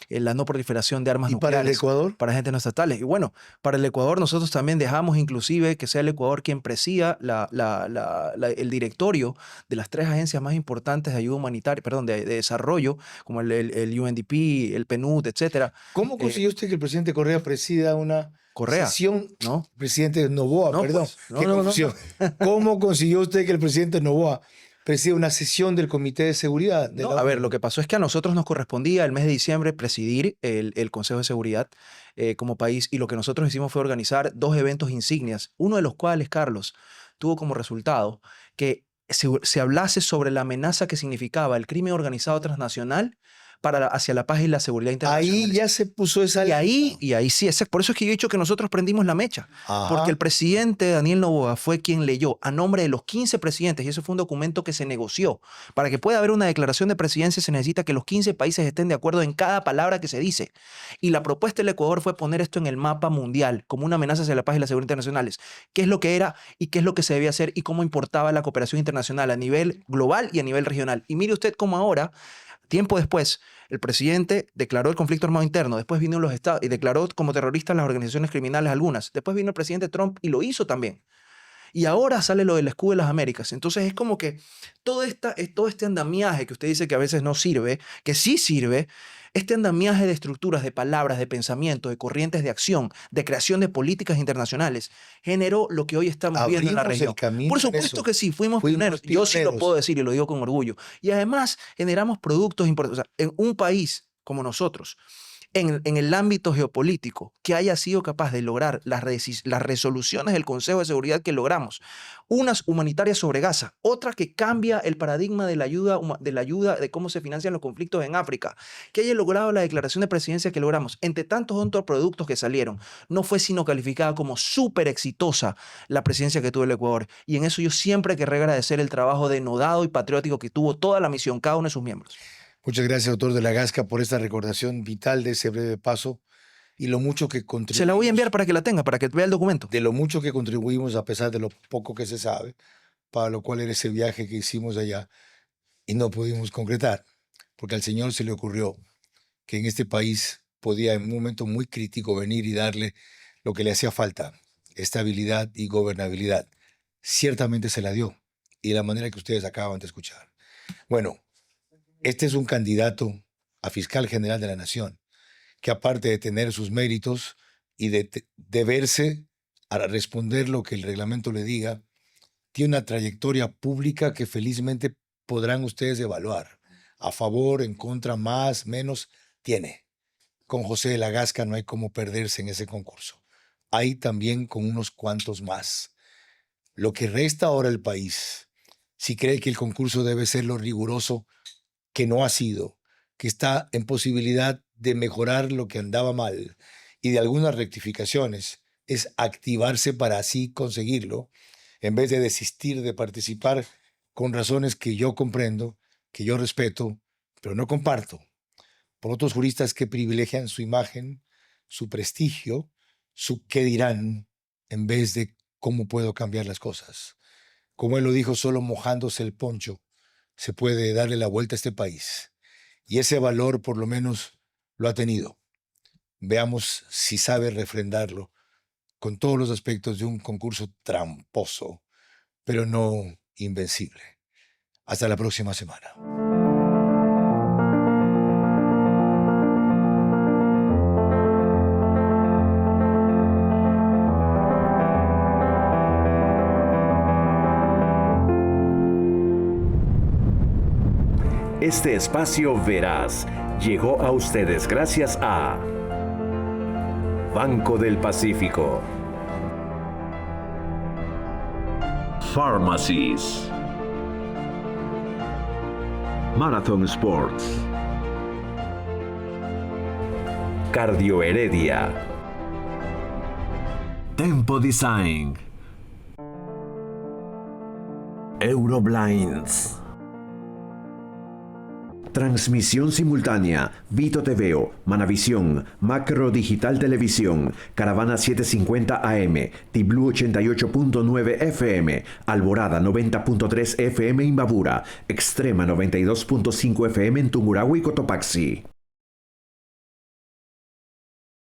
la no proliferación de armas ¿y nucleares. para el Ecuador? Para agentes no estatales. Y bueno, para el Ecuador nosotros también dejamos inclusive que sea el Ecuador quien presida el directorio de las 3 agencias más importantes de ayuda humanitaria, perdón, de desarrollo, como el UNDP, el PNUD, etcétera. ¿Cómo consiguió usted que el presidente Correa presida una sesión? ¿No? Presidente Noboa, No, perdón. pues, no, qué no, no, confusión. ¿Cómo consiguió usted que el presidente Noboa presida una sesión del Comité de Seguridad? No, a ver, lo que pasó es que a nosotros nos correspondía el mes de diciembre presidir el Consejo de Seguridad como país y lo que nosotros hicimos fue organizar 2 eventos insignias, uno de los cuales, Carlos, tuvo como resultado que se hablase sobre la amenaza que significaba el crimen organizado transnacional hacia la paz y la seguridad internacional. Ahí ya se puso esa... Y ahí sí, por eso es que yo he dicho que nosotros prendimos la mecha. Ajá. Porque el presidente Daniel Noboa fue quien leyó a nombre de los 15 presidentes, y eso fue un documento que se negoció. Para que pueda haber una declaración de presidencia se necesita que los 15 países estén de acuerdo en cada palabra que se dice. Y la propuesta del Ecuador fue poner esto en el mapa mundial como una amenaza hacia la paz y la seguridad internacionales. ¿Qué es lo que era y qué es lo que se debía hacer y cómo importaba la cooperación internacional a nivel global y a nivel regional? Y mire usted cómo ahora, tiempo después, el presidente declaró el conflicto armado interno, después vino los estados y declaró como terroristas las organizaciones criminales algunas, después vino el presidente Trump y lo hizo también. Y ahora sale lo del escudo de las Américas. Entonces es como que todo este andamiaje que usted dice que a veces no sirve, que sí sirve, este andamiaje de estructuras, de palabras, de pensamiento, de corrientes de acción, de creación de políticas internacionales, generó lo que hoy estamos viendo en la región. Por supuesto que sí, fuimos pioneros. Yo sí lo puedo decir y lo digo con orgullo. Y además generamos productos importantes. O sea, en un país como nosotros, en el ámbito geopolítico, que haya sido capaz de lograr las resoluciones del Consejo de Seguridad que logramos, unas humanitarias sobre Gaza, otra que cambia el paradigma de la ayuda, de cómo se financian los conflictos en África, que haya logrado la declaración de presidencia que logramos, entre tantos otros productos que salieron, no fue sino calificada como súper exitosa la presidencia que tuvo el Ecuador. Y en eso yo siempre querré agradecer el trabajo denodado y patriótico que tuvo toda la misión, cada uno de sus miembros. Muchas gracias, doctor de la Gasca, por esta recordación vital de ese breve paso y lo mucho que contribuimos. Se la voy a enviar para que la tenga, para que vea el documento. De lo mucho que contribuimos, a pesar de lo poco que se sabe, para lo cual era ese viaje que hicimos allá y no pudimos concretar, porque al señor se le ocurrió que en este país podía en un momento muy crítico venir y darle lo que le hacía falta, estabilidad y gobernabilidad. Ciertamente se la dio, y de la manera que ustedes acaban de escuchar. Bueno, este es un candidato a fiscal general de la nación, que aparte de tener sus méritos y de deberse a responder lo que el reglamento le diga, tiene una trayectoria pública que felizmente podrán ustedes evaluar. A favor, en contra, más, menos, tiene. Con José de la Gasca no hay cómo perderse en ese concurso. hay también con unos cuantos más. Lo que resta ahora al país, si cree que el concurso debe ser lo riguroso que no ha sido, que está en posibilidad de mejorar lo que andaba mal y de algunas rectificaciones, es activarse para así conseguirlo, en vez de desistir de participar con razones que yo comprendo, que yo respeto, pero no comparto, por otros juristas que privilegian su imagen, su prestigio, su qué dirán, en vez de cómo puedo cambiar las cosas. Como él lo dijo, solo mojándose el poncho se puede darle la vuelta a este país. Y ese valor por lo menos lo ha tenido. Veamos si sabe refrendarlo con todos los aspectos de un concurso tramposo, pero no invencible. Hasta la próxima semana. Este espacio Veraz llegó a ustedes gracias a Banco del Pacífico, Pharmacies, Marathon Sports, Cardio Heredia, Tempo Design, Euroblinds. Transmisión simultánea, Vito TVO, Manavisión, Macro Digital Televisión, Caravana 750 AM, Tiblu 88.9 FM, Alborada 90.3 FM Imbabura, Extrema 92.5 FM en Tungurahua y Cotopaxi.